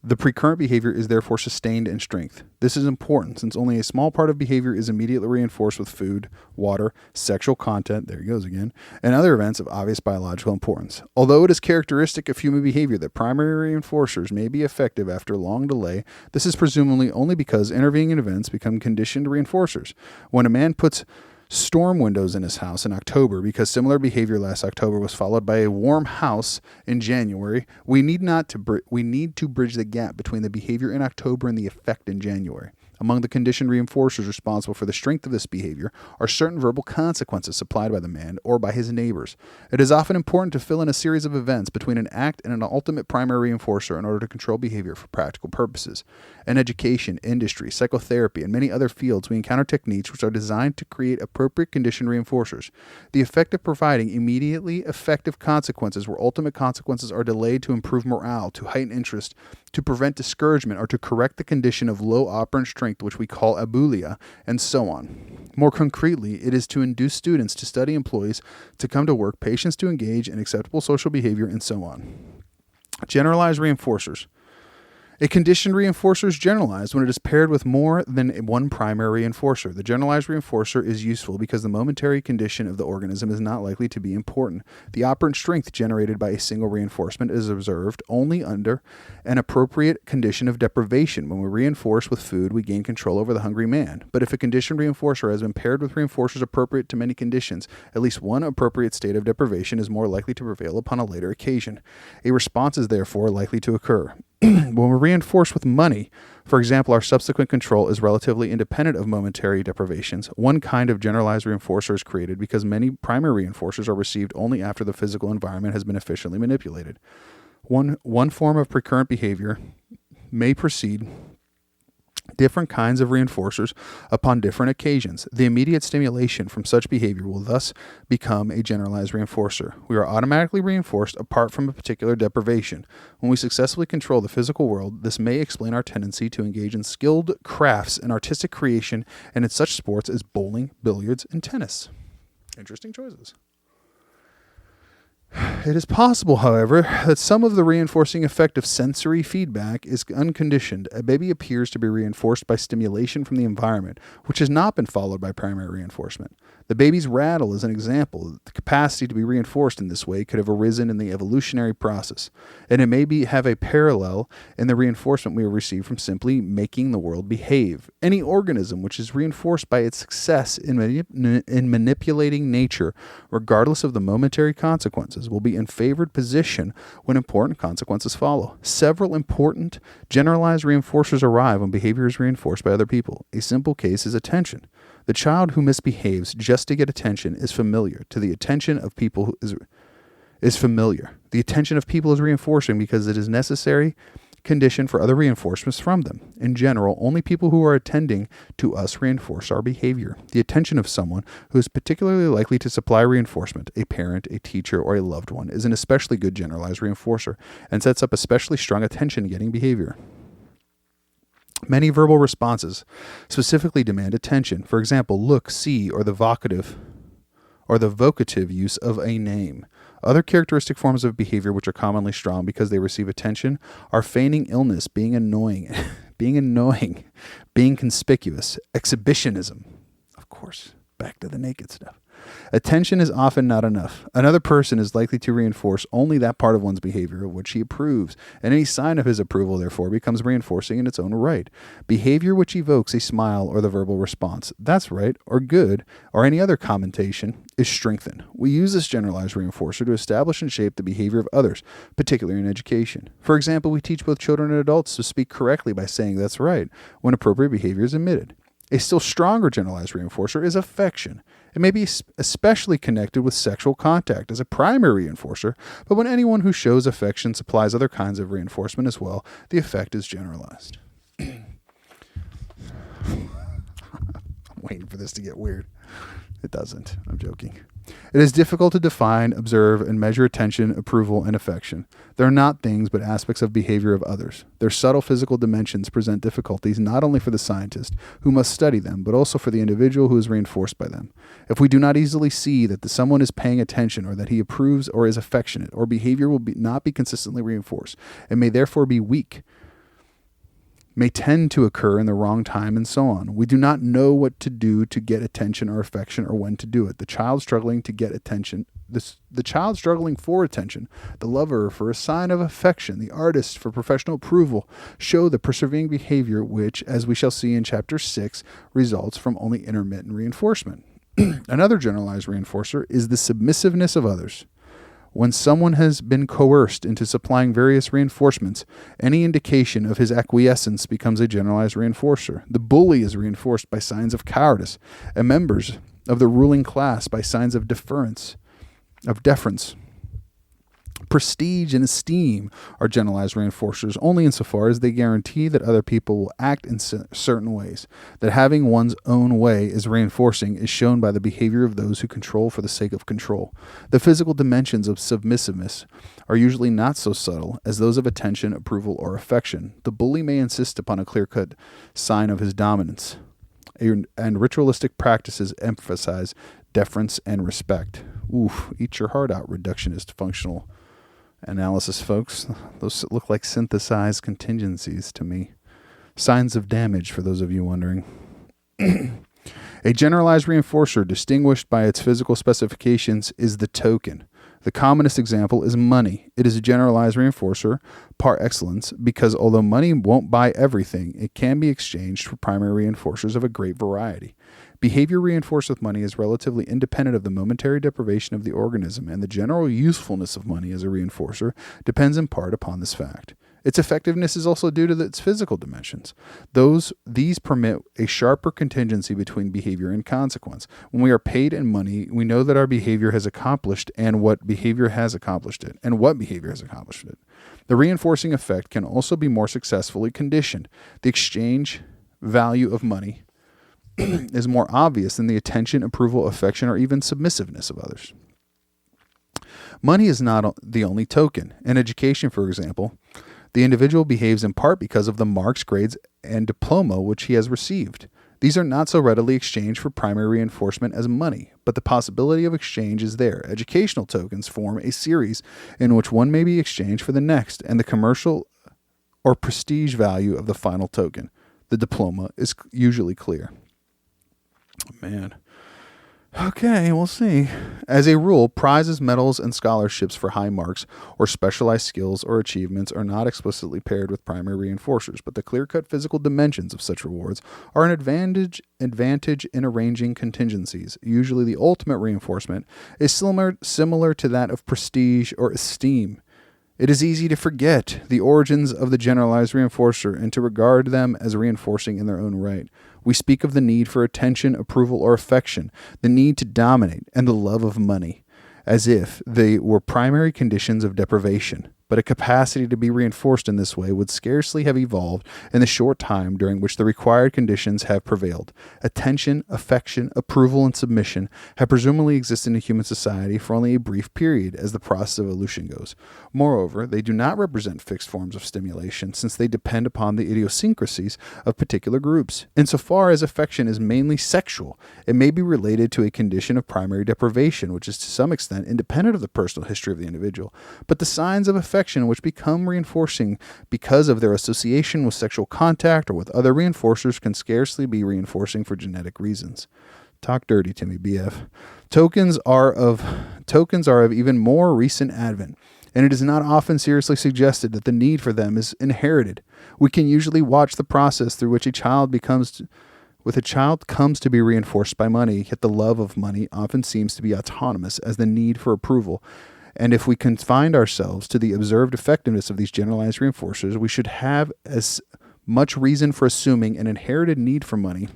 The precurrent behavior is therefore sustained in strength. This is important since only a small part of behavior is immediately reinforced with food, water, sexual content, there he goes again, and other events of obvious biological importance. Although it is characteristic of human behavior that primary reinforcers may be effective after long delay, this is presumably only because intervening events become conditioned reinforcers. When a man puts storm windows in his house in October because similar behavior last October was followed by a warm house in January, we need to bridge the gap between the behavior in October and the effect in January. Among the conditioned reinforcers responsible for the strength of this behavior are certain verbal consequences supplied by the man or by his neighbors. It is often important to fill in a series of events between an act and an ultimate primary reinforcer in order to control behavior for practical purposes. In education, industry, psychotherapy, and many other fields, we encounter techniques which are designed to create appropriate conditioned reinforcers. The effect of providing immediately effective consequences where ultimate consequences are delayed to improve morale, to heighten interest, to prevent discouragement, or to correct the condition of low operant strength, which we call abulia, and so on. More concretely, it is to induce students to study, employees to come to work, patients to engage in acceptable social behavior, and so on. Generalized reinforcers. A conditioned reinforcer is generalized when it is paired with more than one primary reinforcer. The generalized reinforcer is useful because the momentary condition of the organism is not likely to be important. The operant strength generated by a single reinforcement is observed only under an appropriate condition of deprivation. When we reinforce with food, we gain control over the hungry man. But if a conditioned reinforcer has been paired with reinforcers appropriate to many conditions, at least one appropriate state of deprivation is more likely to prevail upon a later occasion. A response is therefore likely to occur. When we reinforce with money, for example, our subsequent control is relatively independent of momentary deprivations. One kind of generalized reinforcer is created because many primary reinforcers are received only after the physical environment has been efficiently manipulated. One form of precurrent behavior may precede different kinds of reinforcers upon different occasions. The immediate stimulation from such behavior will thus become a generalized reinforcer. We are automatically reinforced apart from a particular deprivation. When we successfully control the physical world, this may explain our tendency to engage in skilled crafts and artistic creation and in such sports as bowling, billiards, and tennis. Interesting choices. It is possible, however, that some of the reinforcing effect of sensory feedback is unconditioned. A baby appears to be reinforced by stimulation from the environment, which has not been followed by primary reinforcement. The baby's rattle is an example. The capacity to be reinforced in this way could have arisen in the evolutionary process, and it may have a parallel in the reinforcement we receive from simply making the world behave. Any organism which is reinforced by its success in manipulating nature, regardless of the momentary consequences, will be in favored position when important consequences follow. Several important generalized reinforcers arrive when behavior is reinforced by other people. A simple case is attention. The child who misbehaves just to get attention is familiar. To the attention of people is familiar. The attention of people is reinforcing because it is necessary condition for other reinforcements from them. In general, only people who are attending to us reinforce our behavior. The attention of someone who is particularly likely to supply reinforcement, a parent, a teacher, or a loved one, is an especially good generalized reinforcer and sets up especially strong attention-getting behavior. Many verbal responses specifically demand attention. For example, look, see, or the vocative use of a name. Other characteristic forms of behavior which are commonly strong because they receive attention are feigning illness, being annoying, being conspicuous, exhibitionism. Of course, back to the naked stuff. Attention is often not enough. Another person is likely to reinforce only that part of one's behavior of which he approves, and any sign of his approval, therefore, becomes reinforcing in its own right. Behavior which evokes a smile or the verbal response, "That's right," or "good," or any other commentation, is strengthened. We use this generalized reinforcer to establish and shape the behavior of others, particularly in education. For example, we teach both children and adults to speak correctly by saying "that's right" when appropriate behavior is admitted. A still stronger generalized reinforcer is affection. It may be especially connected with sexual contact as a primary reinforcer, but when anyone who shows affection supplies other kinds of reinforcement as well, the effect is generalized. I'm waiting for this to get weird. It doesn't. I'm joking. It is difficult to define, observe, and measure attention, approval, and affection. They are not things, but aspects of behavior of others. Their subtle physical dimensions present difficulties not only for the scientist, who must study them, but also for the individual who is reinforced by them. If we do not easily see that someone is paying attention, or that he approves or is affectionate, or behavior will not be consistently reinforced, and may therefore be weak, may tend to occur in the wrong time, and so on. We do not know what to do to get attention or affection, or when to do it. The child struggling to get attention, the child struggling for attention, the lover for a sign of affection, the artist for professional approval, show the persevering behavior which, as we shall see in Chapter 6, results from only intermittent reinforcement. Another generalized reinforcer is the submissiveness of others. When someone has been coerced into supplying various reinforcements, any indication of his acquiescence becomes a generalized reinforcer. The bully is reinforced by signs of cowardice, and members of the ruling class by signs of deference. Prestige and esteem are generalized reinforcers only insofar as they guarantee that other people will act in certain ways. That having one's own way is reinforcing is shown by the behavior of those who control for the sake of control. The physical dimensions of submissiveness are usually not so subtle as those of attention, approval, or affection. The bully may insist upon a clear-cut sign of his dominance, and ritualistic practices emphasize deference and respect. Oof, eat your heart out, reductionist functional analysis, folks. Those look like synthesized contingencies to me. Signs of damage, for those of you wondering. A generalized reinforcer distinguished by its physical specifications is the token. The commonest example is money. It is a generalized reinforcer par excellence because although money won't buy everything, it can be exchanged for primary reinforcers of a great variety. Behavior reinforced with money is relatively independent of the momentary deprivation of the organism, and the general usefulness of money as a reinforcer depends in part upon this fact. Its effectiveness is also due to its physical dimensions. These permit a sharper contingency between behavior and consequence. When we are paid in money, we know that our behavior has accomplished and what behavior has accomplished it. The reinforcing effect can also be more successfully conditioned. The exchange value of money is more obvious than the attention, approval, affection, or even submissiveness of others. Money is not the only token. In education, for example, the individual behaves in part because of the marks, grades, and diploma which he has received. These are not so readily exchanged for primary reinforcement as money, but the possibility of exchange is there. Educational tokens form a series in which one may be exchanged for the next, and the commercial or prestige value of the final token, the diploma, is usually clear. Man. Okay, we'll see. As a rule, prizes, medals, and scholarships for high marks or specialized skills or achievements are not explicitly paired with primary reinforcers, but the clear-cut physical dimensions of such rewards are an advantage in arranging contingencies. Usually the ultimate reinforcement is similar to that of prestige or esteem. It is easy to forget the origins of the generalized reinforcer and to regard them as reinforcing in their own right. We speak of the need for attention, approval, or affection, the need to dominate, and the love of money, as if they were primary conditions of deprivation. But a capacity to be reinforced in this way would scarcely have evolved in the short time during which the required conditions have prevailed. Attention, affection, approval, and submission have presumably existed in human society for only a brief period as the process of evolution goes. Moreover, they do not represent fixed forms of stimulation, since they depend upon the idiosyncrasies of particular groups. Insofar as affection is mainly sexual, it may be related to a condition of primary deprivation, which is to some extent independent of the personal history of the individual. But the signs of affection which become reinforcing because of their association with sexual contact or with other reinforcers can scarcely be reinforcing for genetic reasons. Talk dirty to me, BF. Tokens are of even more recent advent, and it is not often seriously suggested that the need for them is inherited. We can usually watch the process through which a child comes to be reinforced by money, yet the love of money often seems to be autonomous as the need for approval. And if we confine ourselves to the observed effectiveness of these generalized reinforcers, we should have as much reason for assuming an inherited need for money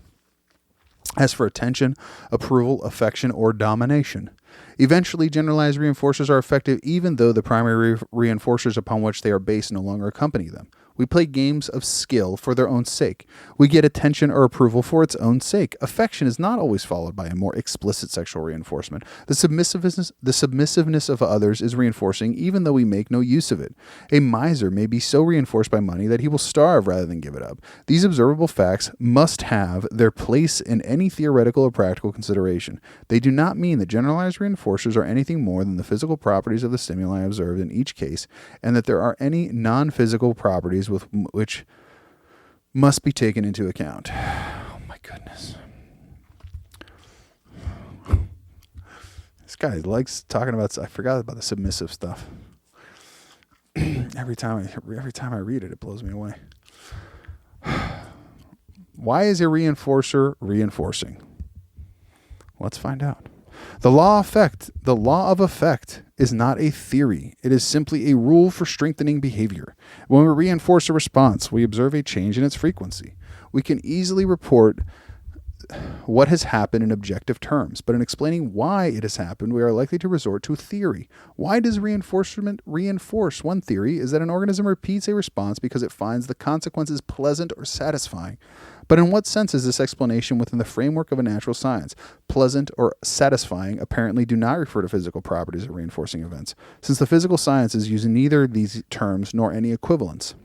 as for attention, approval, affection, or domination. Eventually, generalized reinforcers are effective even though the primary reinforcers upon which they are based no longer accompany them. We play games of skill for their own sake. We get attention or approval for its own sake. Affection is not always followed by a more explicit sexual reinforcement. The submissiveness of others is reinforcing even though we make no use of it. A miser may be so reinforced by money that he will starve rather than give it up. These observable facts must have their place in any theoretical or practical consideration. They do not mean that generalized reinforcers are anything more than the physical properties of the stimuli observed in each case, and that there are any non-physical properties with which must be taken into account. Oh my goodness. This guy likes talking about, I forgot about the submissive stuff. Every time I read it, it blows me away. Why is a reinforcer reinforcing? Let's find out. The law of effect is not a theory. It is simply a rule for strengthening behavior. When we reinforce a response, we observe a change in its frequency. We can easily report what has happened in objective terms, but in explaining why it has happened, we are likely to resort to theory. Why does reinforcement reinforce? One theory is that an organism repeats a response because it finds the consequences pleasant or satisfying. But in what sense is this explanation within the framework of a natural science? Pleasant or satisfying apparently do not refer to physical properties of reinforcing events, since the physical sciences use neither these terms nor any equivalents.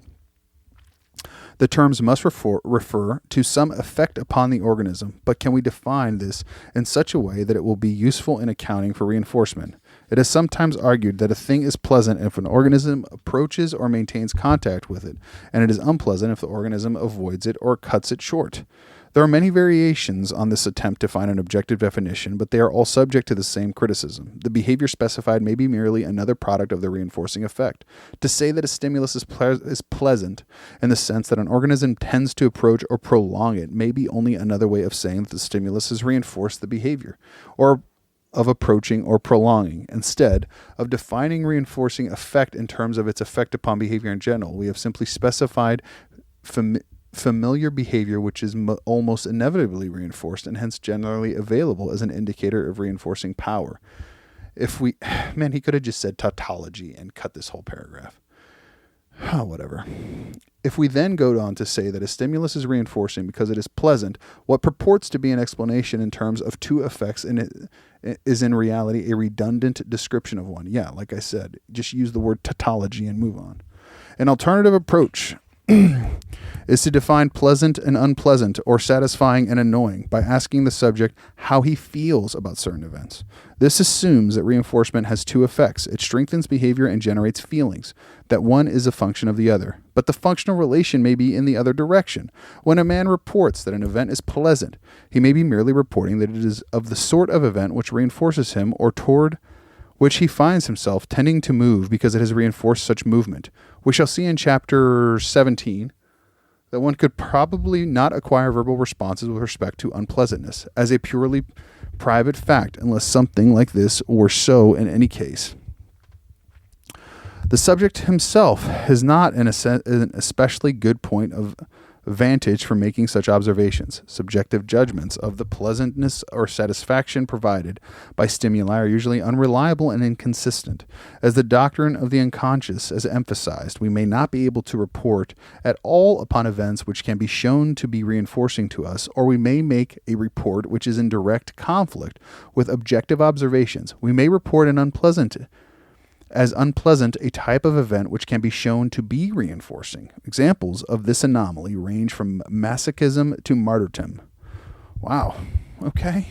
The terms must refer to some effect upon the organism, but can we define this in such a way that it will be useful in accounting for reinforcement? It is sometimes argued that a thing is pleasant if an organism approaches or maintains contact with it, and it is unpleasant if the organism avoids it or cuts it short. There are many variations on this attempt to find an objective definition, but they are all subject to the same criticism. The behavior specified may be merely another product of the reinforcing effect. To say that a stimulus is pleasant in the sense that an organism tends to approach or prolong it may be only another way of saying that the stimulus has reinforced the behavior, or of approaching or prolonging. Instead of defining reinforcing effect in terms of its effect upon behavior in general, we have simply specified familiar behavior which is almost inevitably reinforced and hence generally available as an indicator of reinforcing power. He could have just said tautology and cut this whole paragraph. Whatever. If we then go on to say that a stimulus is reinforcing because it is pleasant, what purports to be an explanation in terms of two effects is in reality a redundant description of one. Yeah, like I said, just use the word tautology and move on. An alternative approach is to define pleasant and unpleasant, or satisfying and annoying, by asking the subject how he feels about certain events. This assumes that reinforcement has two effects. It strengthens behavior and generates feelings, that one is a function of the other. But the functional relation may be in the other direction. When a man reports that an event is pleasant, he may be merely reporting that it is of the sort of event which reinforces him, or toward which he finds himself tending to move because it has reinforced such movement. We shall see in chapter 17 that one could probably not acquire verbal responses with respect to unpleasantness as a purely private fact unless something like this were so in any case. The subject himself is not an especially good point of vantage for making such observations. Subjective judgments of the pleasantness or satisfaction provided by stimuli are usually unreliable and inconsistent. As the doctrine of the unconscious has emphasized, we may not be able to report at all upon events which can be shown to be reinforcing to us, or we may make a report which is in direct conflict with objective observations. We may report as unpleasant a type of event which can be shown to be reinforcing. Examples of this anomaly range from masochism to martyrdom. Wow. Okay.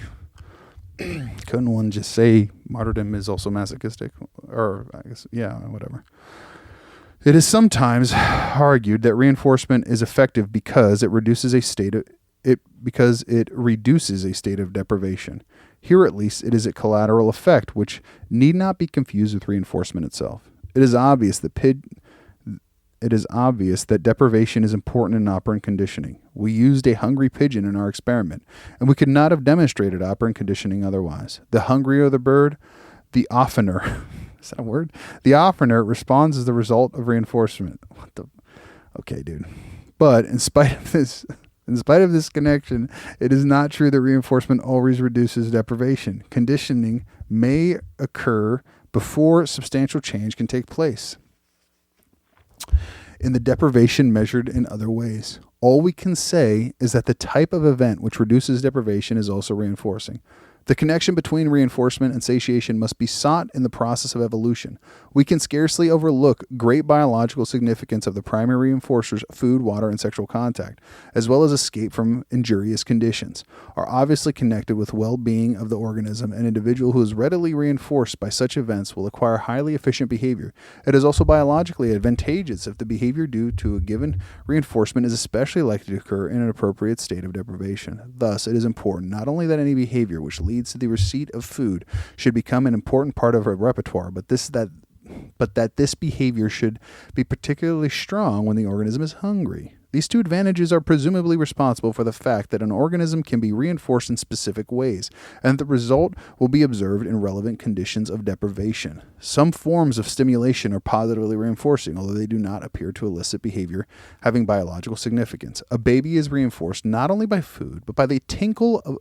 Couldn't one just say martyrdom is also masochistic? Or I guess, yeah, whatever. It is sometimes argued that reinforcement is effective because it reduces a state of deprivation. Here, at least, it is a collateral effect which need not be confused with reinforcement itself. It is obvious that deprivation is important in operant conditioning. We used a hungry pigeon in our experiment, and we could not have demonstrated operant conditioning otherwise. The hungrier the bird, the oftener is that a word? The oftener it responds as the result of reinforcement. Okay, dude. But in spite of this connection, it is not true that reinforcement always reduces deprivation. Conditioning may occur before substantial change can take place in the deprivation measured in other ways. All we can say is that the type of event which reduces deprivation is also reinforcing. The connection between reinforcement and satiation must be sought in the process of evolution. We can scarcely overlook great biological significance of the primary reinforcers, food, water, and sexual contact, as well as escape from injurious conditions, are obviously connected with well-being of the organism. An individual who is readily reinforced by such events will acquire highly efficient behavior. It is also biologically advantageous if the behavior due to a given reinforcement is especially likely to occur in an appropriate state of deprivation. Thus, it is important not only that any behavior which leads to the receipt of food should become an important part of a repertoire, but that this behavior should be particularly strong when the organism is hungry. These two advantages are presumably responsible for the fact that an organism can be reinforced in specific ways, and the result will be observed in relevant conditions of deprivation. Some forms of stimulation are positively reinforcing, although they do not appear to elicit behavior having biological significance. A baby is reinforced not only by food, but by the tinkle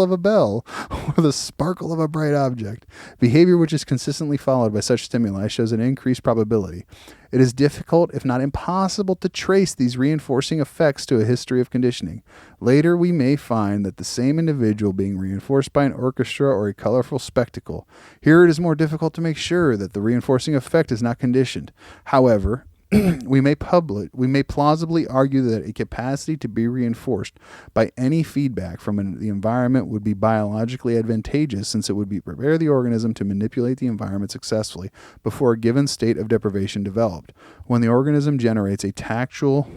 of a bell or the sparkle of a bright object. Behavior which is consistently followed by such stimuli shows an increased probability. It is difficult, if not impossible, to trace these reinforcing effects to a history of conditioning. Later, we may find that the same individual being reinforced by an orchestra or a colorful spectacle. Here it is more difficult to make sure that the reinforcing effect is not conditioned. However, We may plausibly argue that a capacity to be reinforced by any feedback from the environment would be biologically advantageous, since it would prepare the organism to manipulate the environment successfully before a given state of deprivation developed. When the organism generates a tactual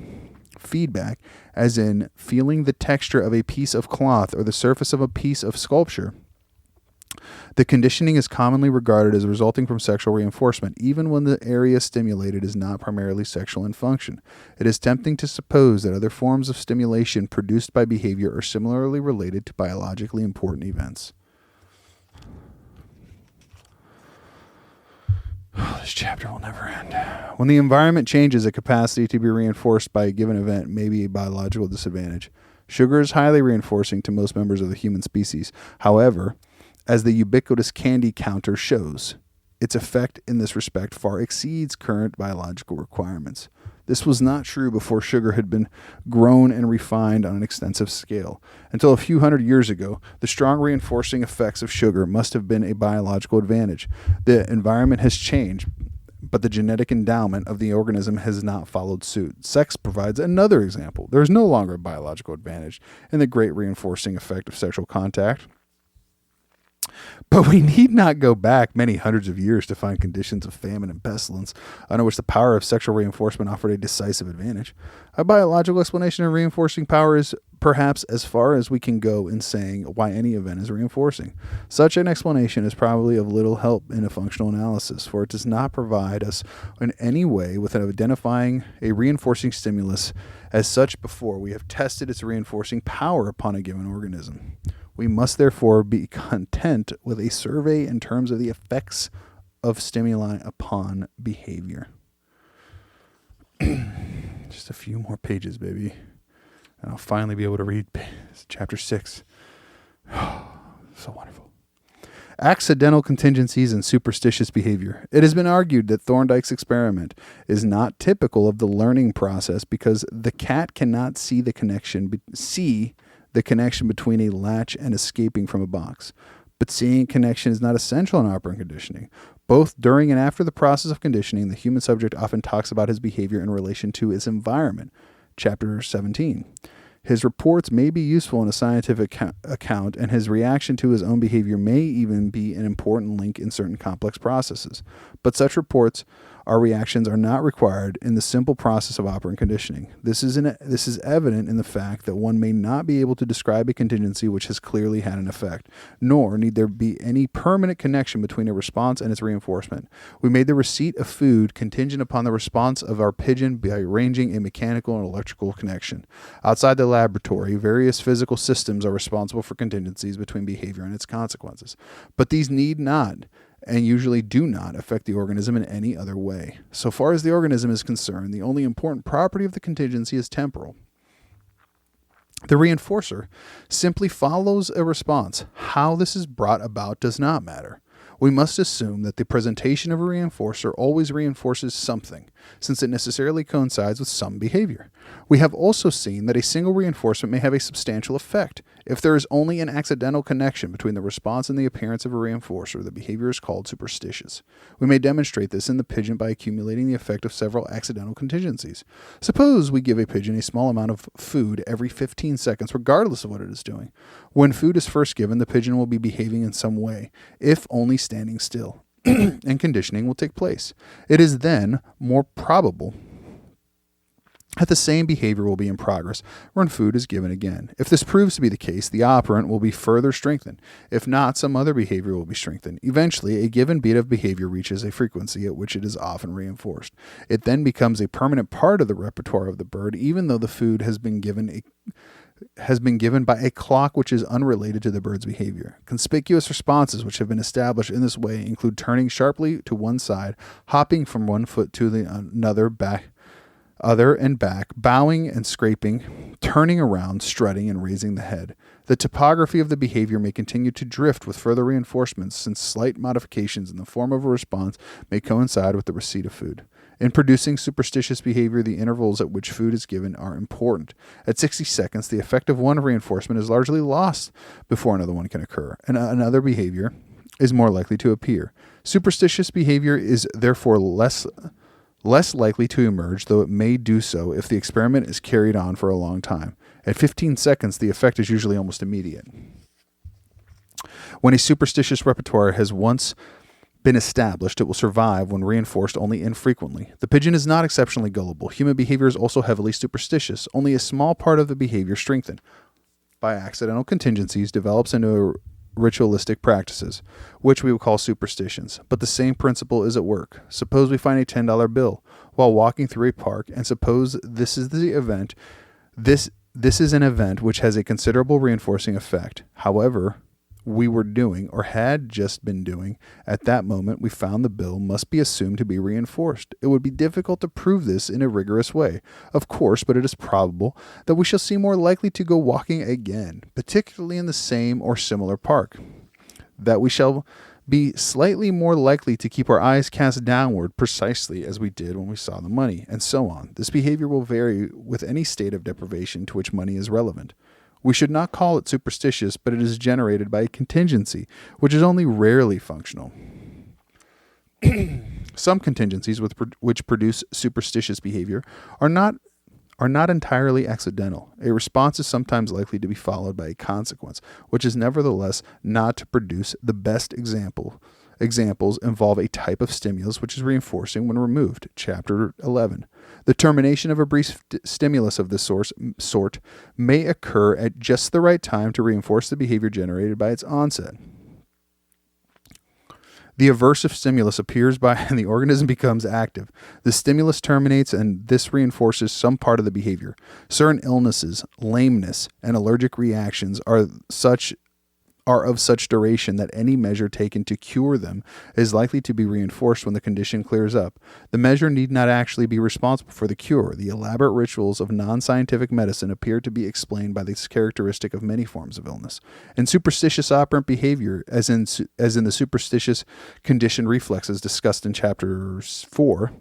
feedback, as in feeling the texture of a piece of cloth or the surface of a piece of sculpture, the conditioning is commonly regarded as resulting from sexual reinforcement, even when the area stimulated is not primarily sexual in function. It is tempting to suppose that other forms of stimulation produced by behavior are similarly related to biologically important events. This chapter will never end. When the environment changes, a capacity to be reinforced by a given event may be a biological disadvantage. Sugar is highly reinforcing to most members of the human species. However, as the ubiquitous candy counter shows, its effect in this respect far exceeds current biological requirements. This was not true before sugar had been grown and refined on an extensive scale. Until a few hundred years ago, the strong reinforcing effects of sugar must have been a biological advantage. The environment has changed, but the genetic endowment of the organism has not followed suit. Sex provides another example. There is no longer a biological advantage in the great reinforcing effect of sexual contact. But we need not go back many hundreds of years to find conditions of famine and pestilence under which the power of sexual reinforcement offered a decisive advantage. A biological explanation of reinforcing power is perhaps as far as we can go in saying why any event is reinforcing. Such an explanation is probably of little help in a functional analysis, for it does not provide us in any way with identifying a reinforcing stimulus as such before we have tested its reinforcing power upon a given organism. We must therefore be content with a survey in terms of the effects of stimuli upon behavior. Just a few more pages, baby. And I'll finally be able to read chapter 6. So wonderful. Accidental contingencies and superstitious behavior. It has been argued that Thorndike's experiment is not typical of the learning process because the cat cannot see the connection between a latch and escaping from a box. But seeing a connection is not essential in operant conditioning. Both during and after the process of conditioning, the human subject often talks about his behavior in relation to his environment. Chapter 17. His reports may be useful in a scientific account, and his reaction to his own behavior may even be an important link in certain complex processes. But such reports or reactions are not required in the simple process of operant conditioning. This is evident in the fact that one may not be able to describe a contingency which has clearly had an effect, nor need there be any permanent connection between a response and its reinforcement. We made the receipt of food contingent upon the response of our pigeon by arranging a mechanical and electrical connection. Outside the laboratory, various physical systems are responsible for contingencies between behavior and its consequences. But these need not, and usually do not, affect the organism in any other way. So far as the organism is concerned, the only important property of the contingency is temporal. The reinforcer simply follows a response. How this is brought about does not matter. We must assume that the presentation of a reinforcer always reinforces something, since it necessarily coincides with some behavior. We have also seen that a single reinforcement may have a substantial effect. If there is only an accidental connection between the response and the appearance of a reinforcer, the behavior is called superstitious. We may demonstrate this in the pigeon by accumulating the effect of several accidental contingencies. Suppose we give a pigeon a small amount of food every 15 seconds, regardless of what it is doing. When food is first given, the pigeon will be behaving in some way, if only standing still, and conditioning will take place. It is then more probable that the same behavior will be in progress when food is given again. If this proves to be the case, the operant will be further strengthened. If not, some other behavior will be strengthened. Eventually, a given beat of behavior reaches a frequency at which it is often reinforced. It then becomes a permanent part of the repertoire of the bird, even though the food has been given by a clock which is unrelated to the bird's behavior. Conspicuous responses which have been established in this way include turning sharply to one side, hopping from one foot to the other and back, bowing and scraping, turning around, strutting, and raising the head. The topography of the behavior may continue to drift with further reinforcements, since slight modifications in the form of a response may coincide with the receipt of food. In producing superstitious behavior, the intervals at which food is given are important. At 60 seconds, the effect of one reinforcement is largely lost before another one can occur, and another behavior is more likely to appear. Superstitious behavior is therefore less less likely to emerge, though it may do so if the experiment is carried on for a long time. At 15 seconds, the effect is usually almost immediate. When a superstitious repertoire has once been established, it will survive when reinforced only infrequently. The pigeon is not exceptionally gullible. Human behavior is also heavily superstitious. Only a small part of the behavior strengthened by accidental contingencies develops into ritualistic practices, which we would call superstitions. But the same principle is at work. Suppose we find a $10 bill while walking through a park, and suppose this is the event. This is an event which has a considerable reinforcing effect. However, we were doing, or had just been doing, at that moment we found the bill must be assumed to be reinforced. It would be difficult to prove this in a rigorous way, of course, but it is probable that we shall seem more likely to go walking again, particularly in the same or similar park, that we shall be slightly more likely to keep our eyes cast downward precisely as we did when we saw the money, and so on. This behavior will vary with any state of deprivation to which money is relevant. We should not call it superstitious, but it is generated by a contingency, which is only rarely functional. Some contingencies which produce superstitious behavior are not entirely accidental. A response is sometimes likely to be followed by a consequence, which is nevertheless not to produce. The best examples involve a type of stimulus which is reinforcing when removed. Chapter 11. The termination of a brief stimulus of this sort may occur at just the right time to reinforce the behavior generated by its onset. The aversive stimulus appears by and the organism becomes active. The stimulus terminates and this reinforces some part of the behavior. Certain illnesses, lameness, and allergic reactions are of such duration that any measure taken to cure them is likely to be reinforced when the condition clears up. The measure need not actually be responsible for the cure. The elaborate rituals of non-scientific medicine appear to be explained by this characteristic of many forms of illness. In superstitious operant behavior, as in the superstitious conditioned reflexes discussed in Chapter 4,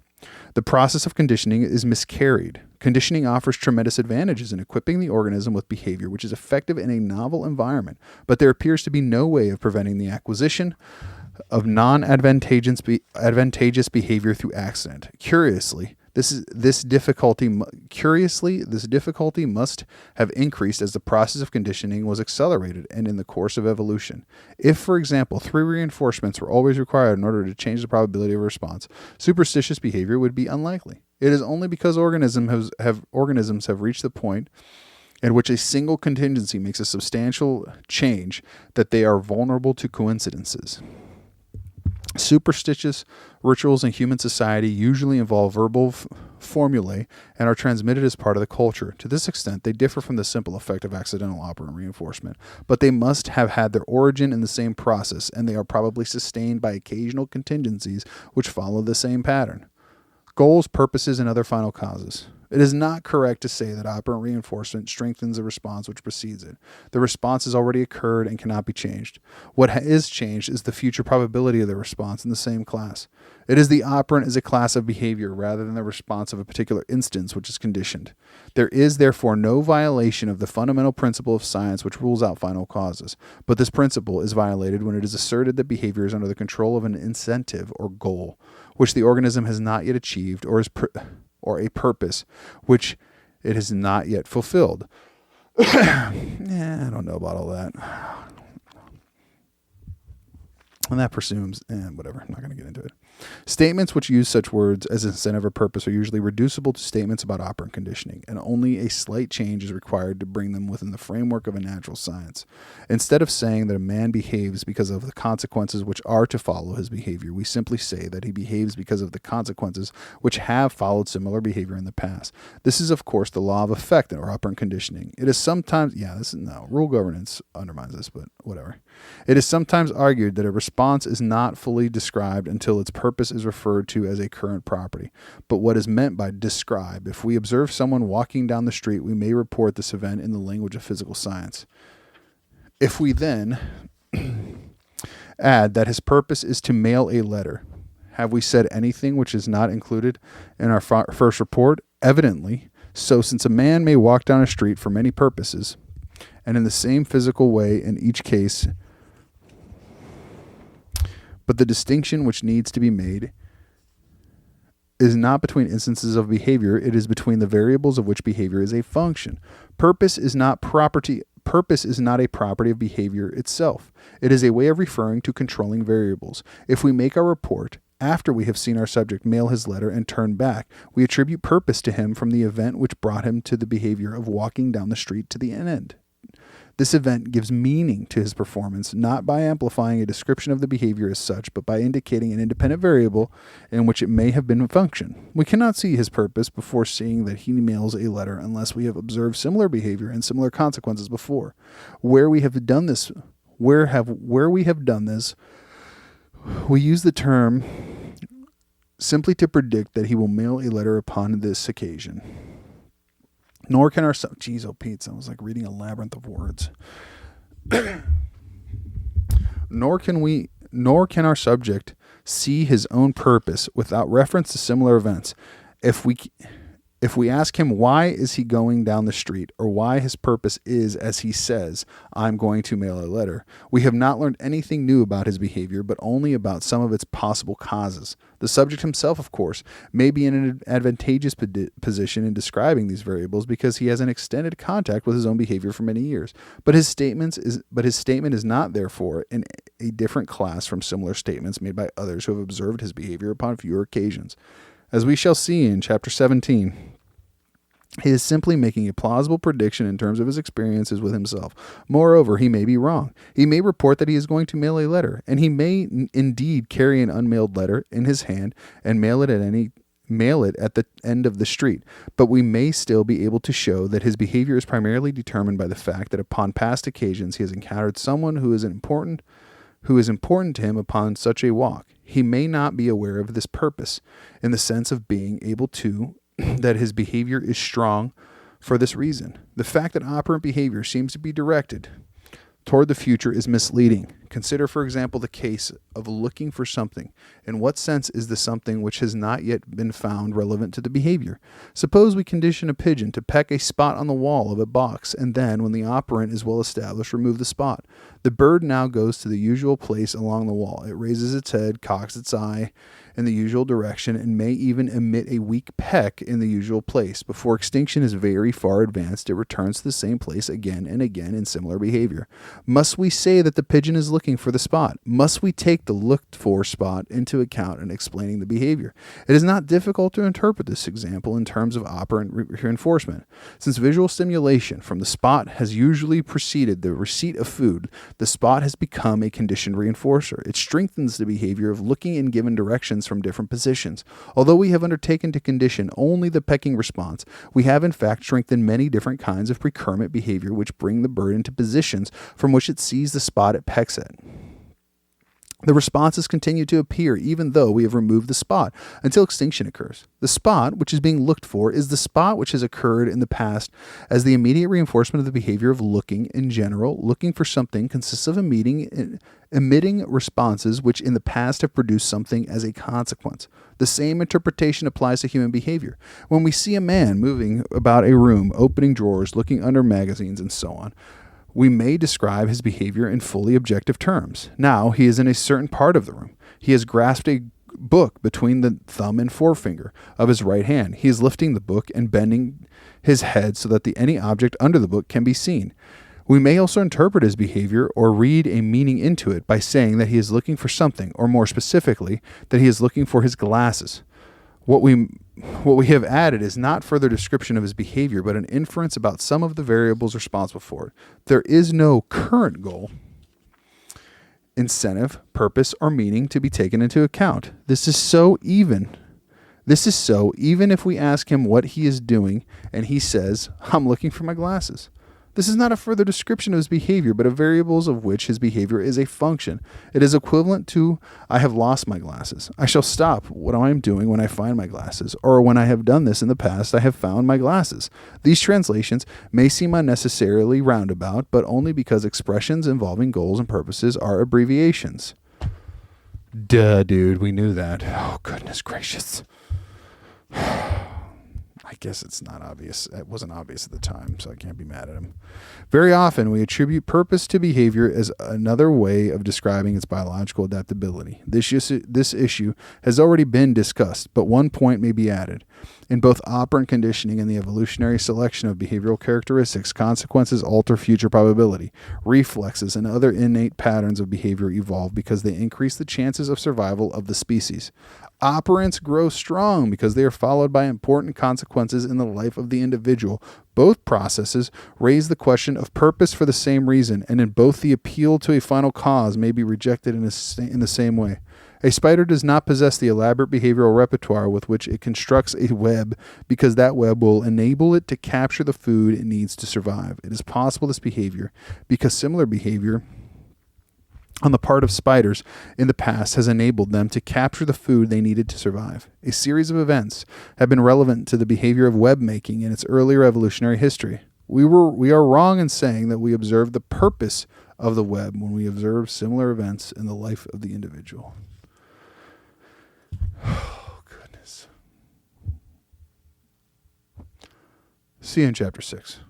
the process of conditioning is miscarried. Conditioning offers tremendous advantages in equipping the organism with behavior which is effective in a novel environment, but there appears to be no way of preventing the acquisition of non-advantageous behavior through accident. Curiously, this difficulty must have increased as the process of conditioning was accelerated and in the course of evolution. If, for example, 3 reinforcements were always required in order to change the probability of a response, superstitious behavior would be unlikely. It is only because organisms have reached the point at which a single contingency makes a substantial change that they are vulnerable to coincidences. Superstitious rituals in human society usually involve verbal formulae and are transmitted as part of the culture. To this extent, they differ from the simple effect of accidental operant reinforcement, but they must have had their origin in the same process, and they are probably sustained by occasional contingencies which follow the same pattern. Goals, purposes, and other final causes. It is not correct to say that operant reinforcement strengthens the response which precedes it. The response has already occurred and cannot be changed. What is changed is the future probability of the response in the same class. It is the operant as a class of behavior rather than the response of a particular instance which is conditioned. There is therefore no violation of the fundamental principle of science which rules out final causes, but this principle is violated when it is asserted that behavior is under the control of an incentive or goal, which the organism has not yet achieved or a purpose which it has not yet fulfilled. I don't know about all that. And that presumes, whatever, I'm not going to get into it. Statements which use such words as incentive or purpose are usually reducible to statements about operant conditioning, and only a slight change is required to bring them within the framework of a natural science. Instead of saying that a man behaves because of the consequences which are to follow his behavior, we simply say that he behaves because of the consequences which have followed similar behavior in the past. This is, of course, the law of effect or operant conditioning. It is sometimes, rule governance undermines this, but whatever. It is sometimes argued that a response is not fully described until its purpose is referred to as a current property. But what is meant by describe? If we observe someone walking down the street, we may report this event in the language of physical science. If we then add that his purpose is to mail a letter, have we said anything which is not included in our first report? Evidently. So since a man may walk down a street for many purposes, and in the same physical way in each case, but the distinction which needs to be made is not between instances of behavior, it is between the variables of which behavior is a function. Purpose is not a property of behavior itself. It is a way of referring to controlling variables. If we make our report after we have seen our subject mail his letter and turn back, we attribute purpose to him from the event which brought him to the behavior of walking down the street to the end. This event gives meaning to his performance, not by amplifying a description of the behavior as such, but by indicating an independent variable in which it may have been a function. We cannot see his purpose before seeing that he mails a letter unless we have observed similar behavior and similar consequences before. Where we have done this, we use the term simply to predict that he will mail a letter upon this occasion. Nor can our... Jeez, oh, Pete, I was like reading a labyrinth of words. Nor can our subject see his own purpose without reference to similar events. If we ask him why is he going down the street, or why his purpose is, as he says, I'm going to mail a letter, we have not learned anything new about his behavior, but only about some of its possible causes. The subject himself, of course, may be in an advantageous position in describing these variables because he has an extended contact with his own behavior for many years. But his statement is not, therefore, in a different class from similar statements made by others who have observed his behavior upon fewer occasions. As we shall see in chapter 17, he is simply making a plausible prediction in terms of his experiences with himself. Moreover, he may be wrong. He may report that he is going to mail a letter, and he may indeed carry an unmailed letter in his hand and mail it at the end of the street. But we may still be able to show that his behavior is primarily determined by the fact that upon past occasions he has encountered someone who is important to him upon such a walk. He may not be aware of this purpose in the sense of being able to, that his behavior is strong for this reason. The fact that operant behavior seems to be directed toward the future is misleading. Consider, for example, the case of looking for something. In what sense is the something which has not yet been found relevant to the behavior? Suppose we condition a pigeon to peck a spot on the wall of a box, and then, when the operant is well established, remove the spot. The bird now goes to the usual place along the wall. It raises its head, cocks its eye in the usual direction, and may even emit a weak peck in the usual place. Before extinction is very far advanced, it returns to the same place again and again in similar behavior. Must we say that the pigeon is looking for the spot? Must we take the looked for spot into account in explaining the behavior? It is not difficult to interpret this example in terms of operant reinforcement. Since visual stimulation from the spot has usually preceded the receipt of food, the spot has become a conditioned reinforcer. It strengthens the behavior of looking in given directions from different positions. Although we have undertaken to condition only the pecking response, we have in fact strengthened many different kinds of precurrent behavior which bring the bird into positions from which it sees the spot it pecks at. The responses continue to appear even though we have removed the spot until extinction occurs. The spot which is being looked for is the spot which has occurred in the past as the immediate reinforcement of the behavior of looking in general. Looking for something consists of emitting responses which in the past have produced something as a consequence. The same interpretation applies to human behavior. When we see a man moving about a room, opening drawers, looking under magazines, and so on, we may describe his behavior in fully objective terms. Now he is in a certain part of the room. He has grasped a book between the thumb and forefinger of his right hand. He is lifting the book and bending his head so that any object under the book can be seen. We may also interpret his behavior or read a meaning into it by saying that he is looking for something, or more specifically, that he is looking for his glasses. What we have added is not further description of his behavior, but an inference about some of the variables responsible for it. There is no current goal, incentive, purpose, or meaning to be taken into account. This is so even if we ask him what he is doing and he says, I'm looking for my glasses. This is not a further description of his behavior, but of variables of which his behavior is a function. It is equivalent to, I have lost my glasses. I shall stop what I am doing when I find my glasses, or when I have done this in the past, I have found my glasses. These translations may seem unnecessarily roundabout, but only because expressions involving goals and purposes are abbreviations. Duh, dude, we knew that. Oh, goodness gracious. I guess it's not obvious. It wasn't obvious at the time, so I can't be mad at him. Very often, we attribute purpose to behavior as another way of describing its biological adaptability. This issue has already been discussed, but one point may be added. In both operant conditioning and the evolutionary selection of behavioral characteristics, consequences alter future probability. Reflexes and other innate patterns of behavior evolve because they increase the chances of survival of the species. Operants grow strong because they are followed by important consequences in the life of the individual. Both processes raise the question of purpose for the same reason, and in both the appeal to a final cause may be rejected in the same way. A spider does not possess the elaborate behavioral repertoire with which it constructs a web because that web will enable it to capture the food it needs to survive. It is possible this behavior, because similar behavior on the part of spiders in the past has enabled them to capture the food they needed to survive. A series of events have been relevant to the behavior of web making in its earlier evolutionary history. We are wrong in saying that we observe the purpose of the web when we observe similar events in the life of the individual. Oh, goodness. See you in chapter 6.